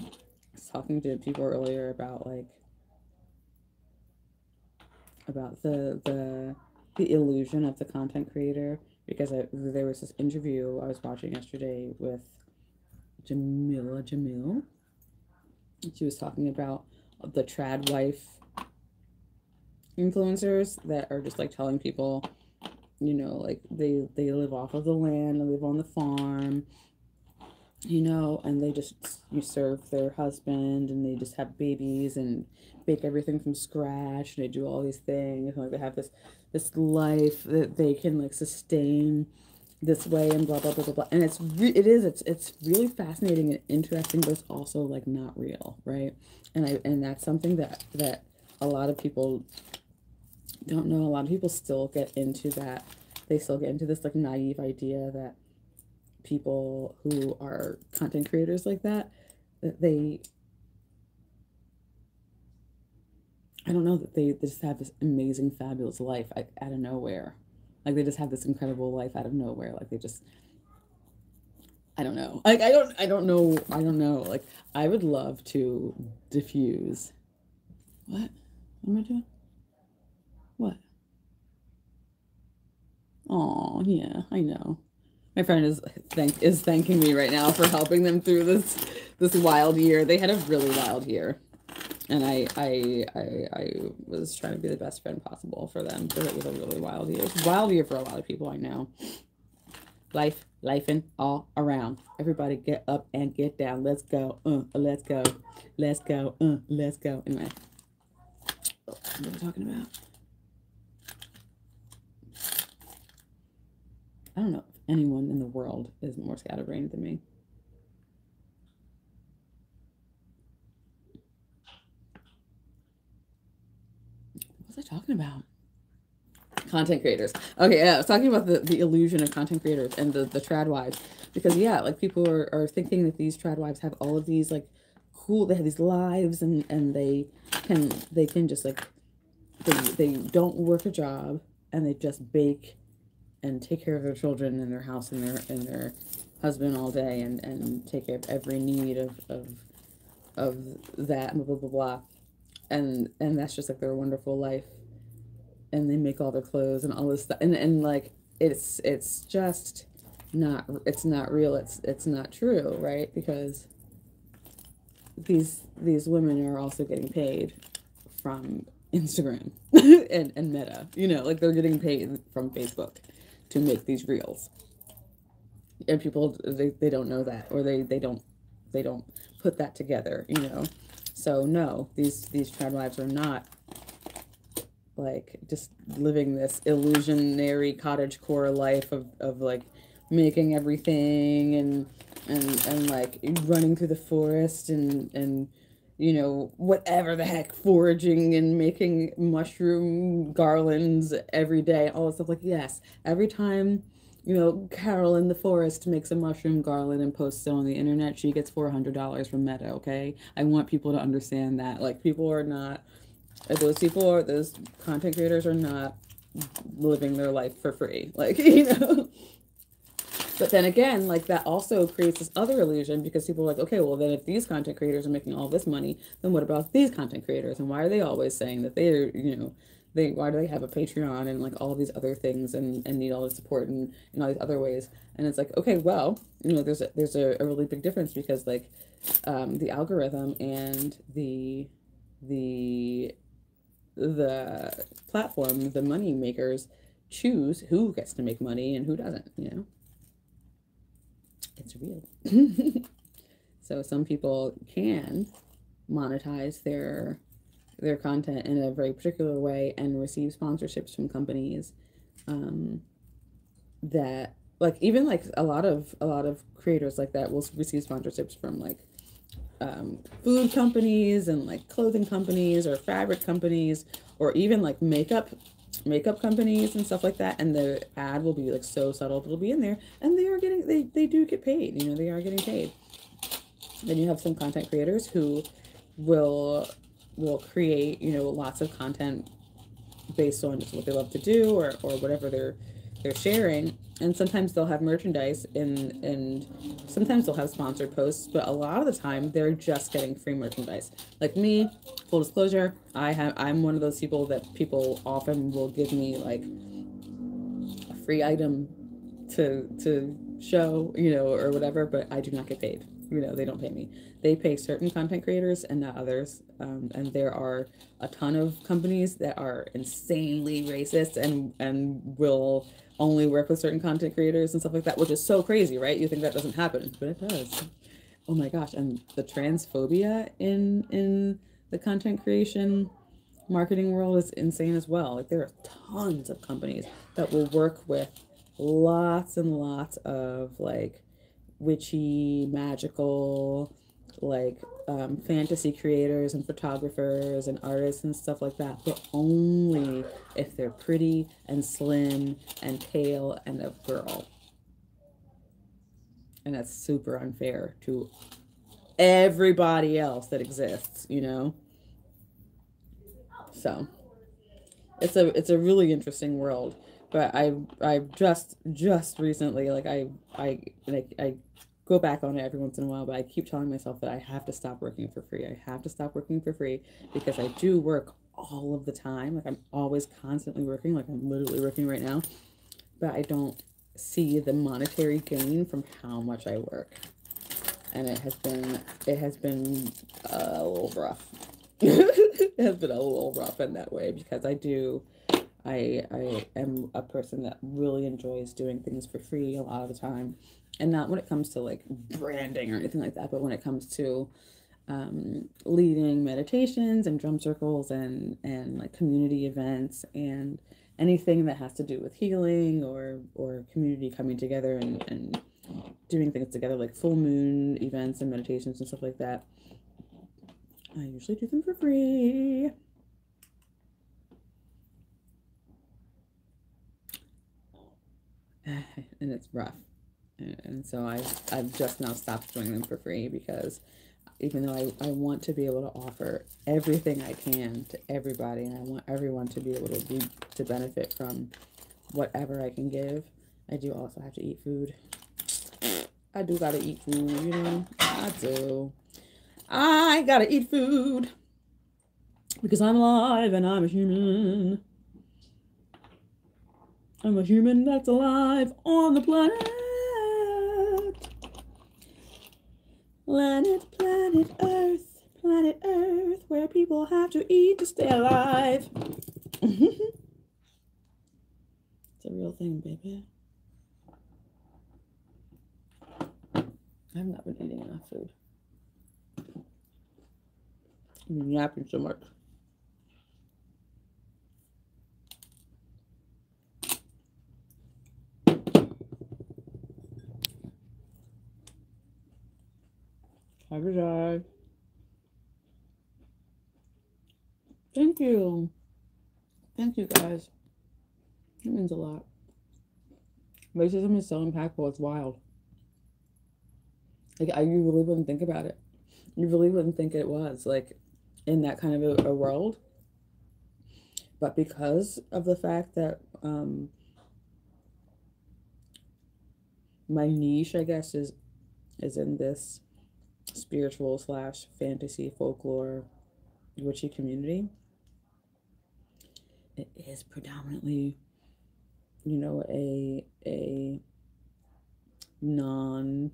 S2: was talking to people earlier about the illusion of the content creator, because there was this interview I was watching yesterday with Jamil. She was talking about the trad wife influencers that are just like telling people, you know, like they live off of the land, they live on the farm, you know, and they just serve their husband, and they just have babies and bake everything from scratch, and they do all these things, and like they have this life that they can like sustain this way, and blah blah blah blah blah. And it's really fascinating and interesting, but it's also like not real, right? And that's something that a lot of people don't know. A lot of people still get into that. They still get into this like naive idea that people who are content creators like that they I don't know, that they just have this amazing, fabulous life out of nowhere. Like they just have this incredible life out of nowhere. Like they just, I don't know. Like I don't know. Like I would love to diffuse. What am I doing? What? Oh yeah, I know. My friend is thanking me right now for helping them through this wild year. They had a really wild year, and I was trying to be the best friend possible for them, because it was a really wild year. It's a wild year for a lot of people, I know. lifing all around. Everybody get up and get down. Let's go. Let's go. Let's go. Let's go. Anyway, what are we talking about? I don't know if anyone in the world is more scatterbrained than me. What was I talking about? Content creators. Okay, yeah, I was talking about the illusion of content creators and the trad wives. Because, yeah, like, people are thinking that these trad wives have all of these, like, cool, they have these lives, and they can just, like, they don't work a job, and they just bake and take care of their children and their house and their husband all day, and take care of every need of that, blah, blah, blah, blah. And that's just, like, their wonderful life. And they make all their clothes and all this stuff. And like, it's just not, it's not real. It's not true, right? Because these women are also getting paid from Instagram and Meta, you know, like, they're getting paid from Facebook to make these reels. And people, they don't know that, or they don't put that together, you know? So no, these trad wives are not, like, just living this illusionary cottagecore life of like making everything and like running through the forest and you know, whatever the heck, foraging and making mushroom garlands every day, all this stuff. Like, yes, every time, you know, Carol in the forest makes a mushroom garland and posts it on the internet, she gets $400 from Meta, okay? I want people to understand that. Like, people are not, those content creators are not living their life for free. Like, you know? But then again, like, that also creates this other illusion, because people are like, okay, well, then if these content creators are making all this money, then what about these content creators? And why are they always saying that they're, you know, why do they have a Patreon and like all these other things and need all the support and in all these other ways? And it's like, okay, well, you know, there's a really big difference, because like, the algorithm and the platform, the money makers, choose who gets to make money and who doesn't, you know? It's real. So some people can monetize their content in a very particular way and receive sponsorships from companies, that, like, even like a lot of creators like that will receive sponsorships from like food companies and like clothing companies or fabric companies, or even like makeup companies and stuff like that, and the ad will be like so subtle, it'll be in there, and they are getting, they do get paid, you know, they are getting paid. Then you have some content creators who will create, you know, lots of content based on just what they love to do, or whatever they're sharing, and sometimes they'll have merchandise and sometimes they'll have sponsored posts, but a lot of the time they're just getting free merchandise. Like me, full disclosure, I'm one of those people that people often will give me like a free item to show, you know, or whatever, but I do not get paid. You know, they don't pay me. They pay certain content creators and not others. And there are a ton of companies that are insanely racist and will only work with certain content creators and stuff like that, which is so crazy, right? You think that doesn't happen, but it does. Oh my gosh. And the transphobia in the content creation marketing world is insane as well. Like, there are tons of companies that will work with lots and lots of like witchy, magical, like fantasy creators and photographers and artists and stuff like that, but only if they're pretty and slim and pale and a girl. And that's super unfair to everybody else that exists, you know? So it's a really interesting world. But I've just recently, like, I go back on it every once in a while, but I keep telling myself that I have to stop working for free. I have to stop working for free, because I do work all of the time. Like, I'm always constantly working. Like, I'm literally working right now, but I don't see the monetary gain from how much I work. And it has been a little rough. It has been a little rough in that way, because I do I am a person that really enjoys doing things for free a lot of the time. And not when it comes to like branding or anything like that, but when it comes to leading meditations and drum circles and like community events and anything that has to do with healing or community coming together and doing things together, like full moon events and meditations and stuff like that. I usually do them for free. And it's rough. And so I've just now stopped doing them for free, because even though I want to be able to offer everything I can to everybody, and I want everyone to be able to benefit from whatever I can give, I do also have to eat food. I do gotta eat food, you know? I do. I gotta eat food because I'm alive and I'm a human. I'm a human that's alive on the planet. Planet Earth, where people have to eat to stay alive. It's a real thing, baby. I've not been eating enough food. I've been yapping so much. Have a day. Thank you. Thank you, guys. It means a lot. Racism is so impactful. It's wild. Like, you really wouldn't think about it. You really wouldn't think it was, like, in that kind of a world. But because of the fact that my niche, I guess, is in this spiritual / fantasy folklore witchy community, it is predominantly, you know, a non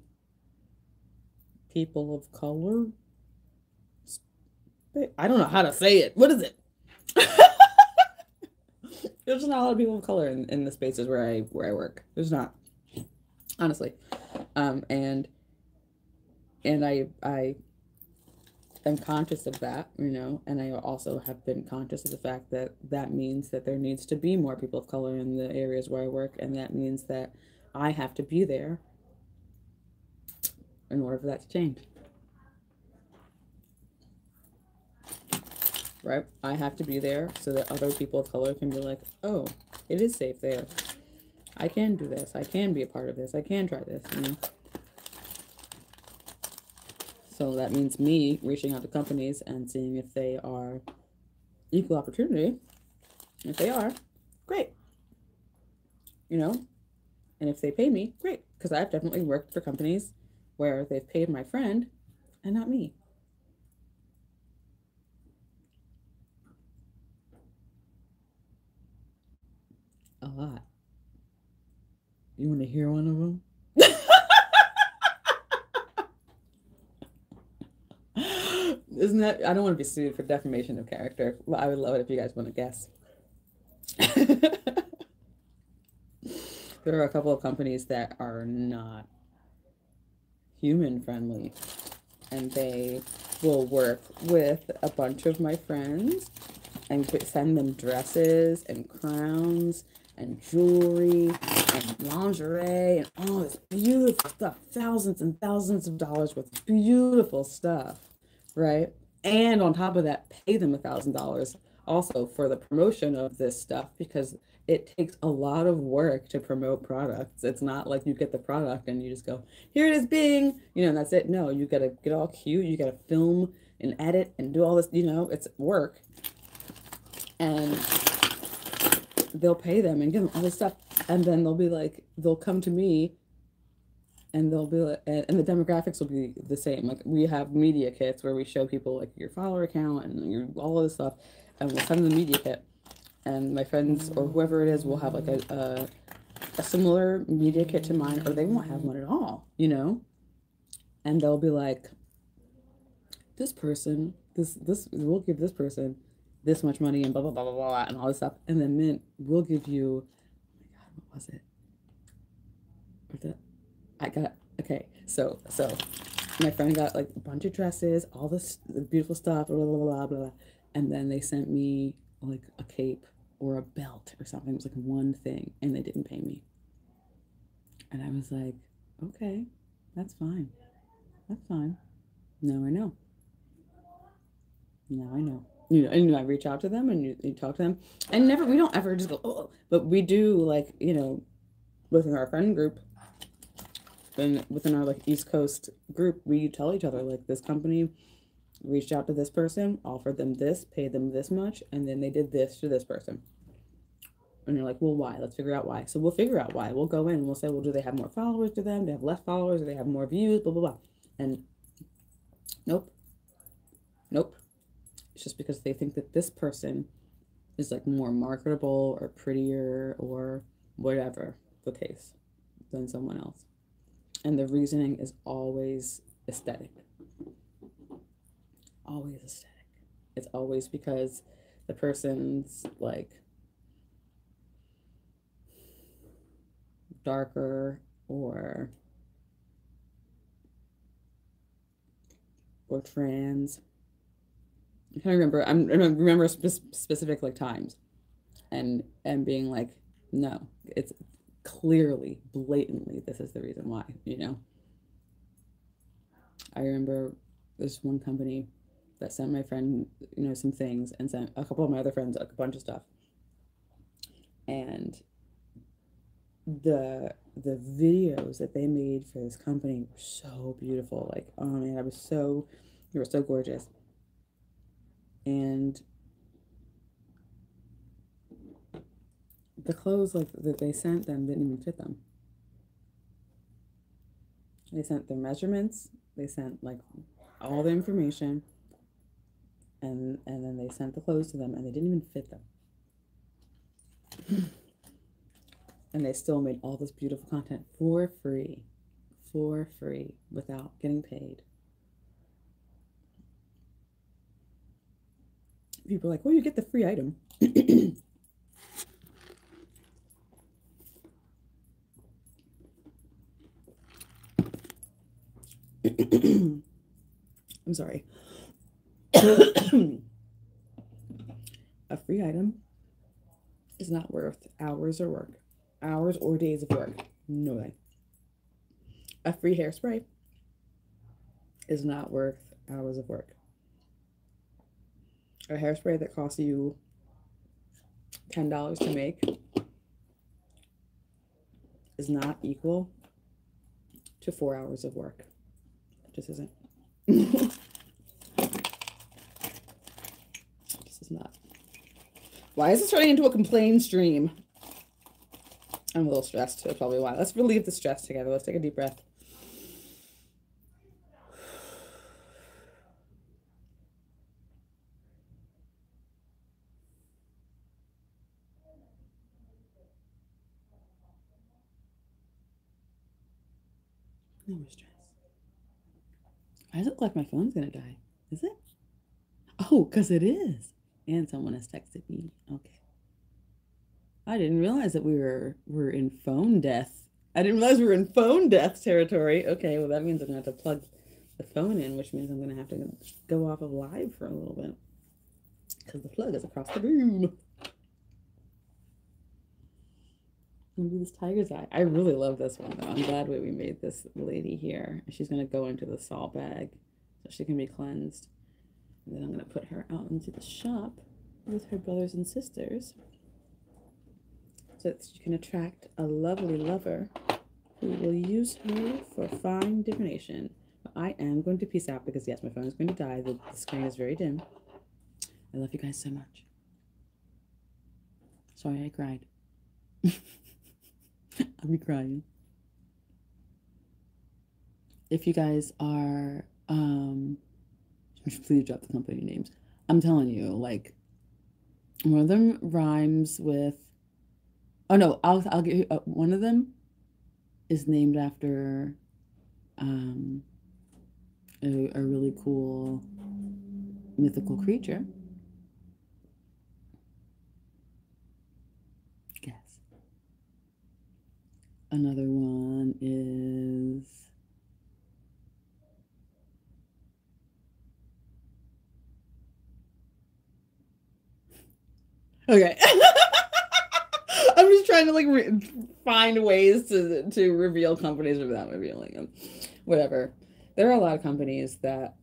S2: people of color. I don't know how to say it. What is it? There's not a lot of people of color in the spaces where I work. There's not, honestly. And I am conscious of that, you know, and I also have been conscious of the fact that that means that there needs to be more people of color in the areas where I work, and that means that I have to be there in order for that to change. Right? I have to be there so that other people of color can be like, oh, it is safe there. I can do this. I can be a part of this. I can try this, you know? So that means me reaching out to companies and seeing if they are equal opportunity. If they are, great. You know? And if they pay me, great. Because I've definitely worked for companies where they've paid my friend and not me. A lot. You want to hear one of them? Isn't that, I don't want to be sued for defamation of character. Well, I would love it if you guys want to guess. There are a couple of companies that are not human friendly, and they will work with a bunch of my friends and send them dresses and crowns and jewelry and lingerie and all this beautiful stuff, thousands and thousands of dollars worth of beautiful stuff, right? And on top of that, pay them $1,000 also for the promotion of this stuff, because it takes a lot of work to promote products. It's not like you get the product and you just go, here it is, bing, you know, and that's it. No, you gotta get all cute, you gotta film and edit and do all this, you know, it's work. And they'll pay them and give them all this stuff, and then they'll be like, they'll come to me and they'll be like, and the demographics will be the same. Like, we have media kits where we show people like your follower count and your all of this stuff, and we'll send them the media kit, and my friends or whoever it is will have like a similar media kit to mine, or they won't have one at all, you know. And they'll be like, this person, this we'll give this person this much money and blah, blah, blah, blah, blah, and all this stuff. And then Mint will give you, oh my God, what was it? Okay, so my friend got like a bunch of dresses, all this beautiful stuff, blah, blah, blah, blah, blah. And then they sent me like a cape or a belt or something. It was like one thing, and they didn't pay me. And I was like, okay, that's fine. That's fine. Now I know. Now I know. You know, and I reach out to them and you talk to them. And we don't ever just go, oh, but we do, like, you know, within our friend group, and within our like East Coast group, we tell each other, like, this company reached out to this person, offered them this, paid them this much, and then they did this to this person. And you're like, well, why? Let's figure out why. So we'll figure out why. We'll go in and we'll say, well, do they have more followers to them? Do they have less followers? Do they have more views? Blah, blah, blah. And nope. It's just because they think that this person is like more marketable or prettier or whatever the case than someone else. And the reasoning is always aesthetic. Always aesthetic. It's always because the person's like darker or trans. I can't remember. I remember specific like times, and being like, no, it's clearly, blatantly, this is the reason why. You know. I remember there's one company that sent my friend, you know, some things, and sent a couple of my other friends like a bunch of stuff, and the videos that they made for this company were so beautiful. Like, oh man, they were so gorgeous. And the clothes like that they sent them didn't even fit them. They sent their measurements, they sent like all the information, and then they sent the clothes to them, and they didn't even fit them. And they still made all this beautiful content for free, without getting paid. People are like, well, you get the free item. I'm sorry. A free item is not worth hours or days of work. No way. A free hairspray is not worth hours of work. A hairspray that costs you $10 to make is not equal to 4 hours of work. It just isn't. This is not. Why is this turning into a complaint stream? I'm a little stressed, so probably why. Let's relieve the stress together. Let's take a deep breath. No more stress. Why does it look like my phone's gonna die? Is it? Oh, because it is. And someone has texted me. Okay. I didn't realize that we're in phone death. I didn't realize we were in phone death territory. Okay, well that means I'm gonna have to plug the phone in, which means I'm gonna have to go off of live for a little bit. Because the plug is across the room. Do this tiger's eye. I really love this one though. I'm glad we made this lady here. She's gonna go into the salt bag so she can be cleansed. And then I'm gonna put her out into the shop with her brothers and sisters so that she can attract a lovely lover who will use her for fine divination. I am going to peace out because yes, my phone is going to die. The screen is very dim. I love you guys so much. Sorry I cried. I'll be crying. If you guys are, please drop the company names. I'm telling you, like, one of them rhymes with, oh no, I'll give you, one of them is named after, a really cool mythical creature. Another one is... Okay. I'm just trying to like find ways to reveal companies without revealing them. Whatever. There are a lot of companies that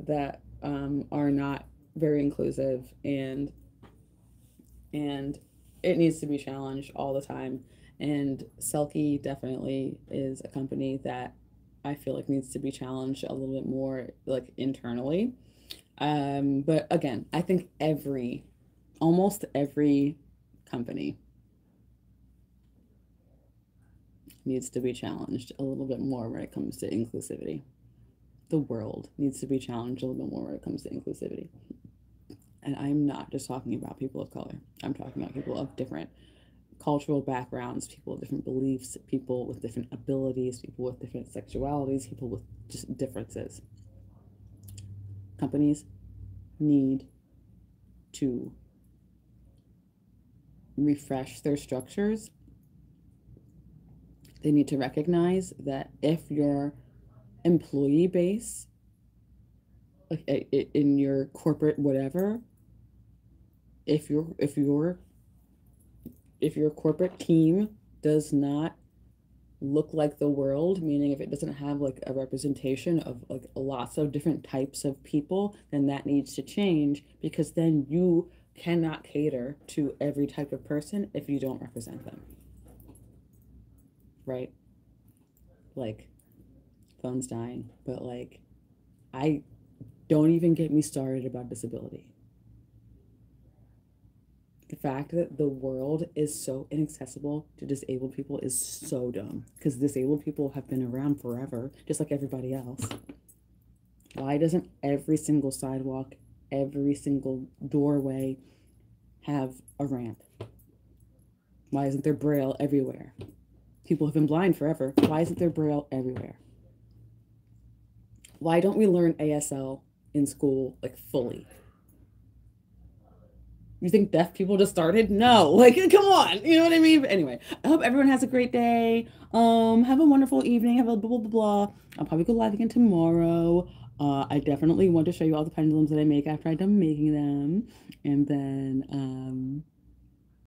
S2: are not very inclusive, and it needs to be challenged all the time. And Selkie definitely is a company that I feel like needs to be challenged a little bit more, like internally. But again, I think almost every company needs to be challenged a little bit more when it comes to inclusivity. The world needs to be challenged a little bit more when it comes to inclusivity. And I'm not just talking about people of color. I'm talking about people of different cultural backgrounds, people with different beliefs, people with different abilities, people with different sexualities, people with just differences. Companies need to refresh their structures. They need to recognize that if your employee base, like in your corporate whatever, if your corporate team does not look like the world, meaning if it doesn't have like a representation of like lots of different types of people, then that needs to change, because then you cannot cater to every type of person if you don't represent them. Right? Like, phone's dying, but like, I don't even get me started about disability. The fact that the world is so inaccessible to disabled people is so dumb, because disabled people have been around forever, just like everybody else. Why doesn't every single sidewalk, every single doorway have a ramp? Why isn't there Braille everywhere? People have been blind forever. Why isn't there Braille everywhere? Why don't we learn ASL in school, like, fully? You think deaf people just started? No, like, come on, you know what I mean? But anyway, I hope everyone has a great day. Have a wonderful evening. Have a blah, blah, blah, blah. I'll probably go live again tomorrow. I definitely want to show you all the pendulums that I make after I'm done making them. And then,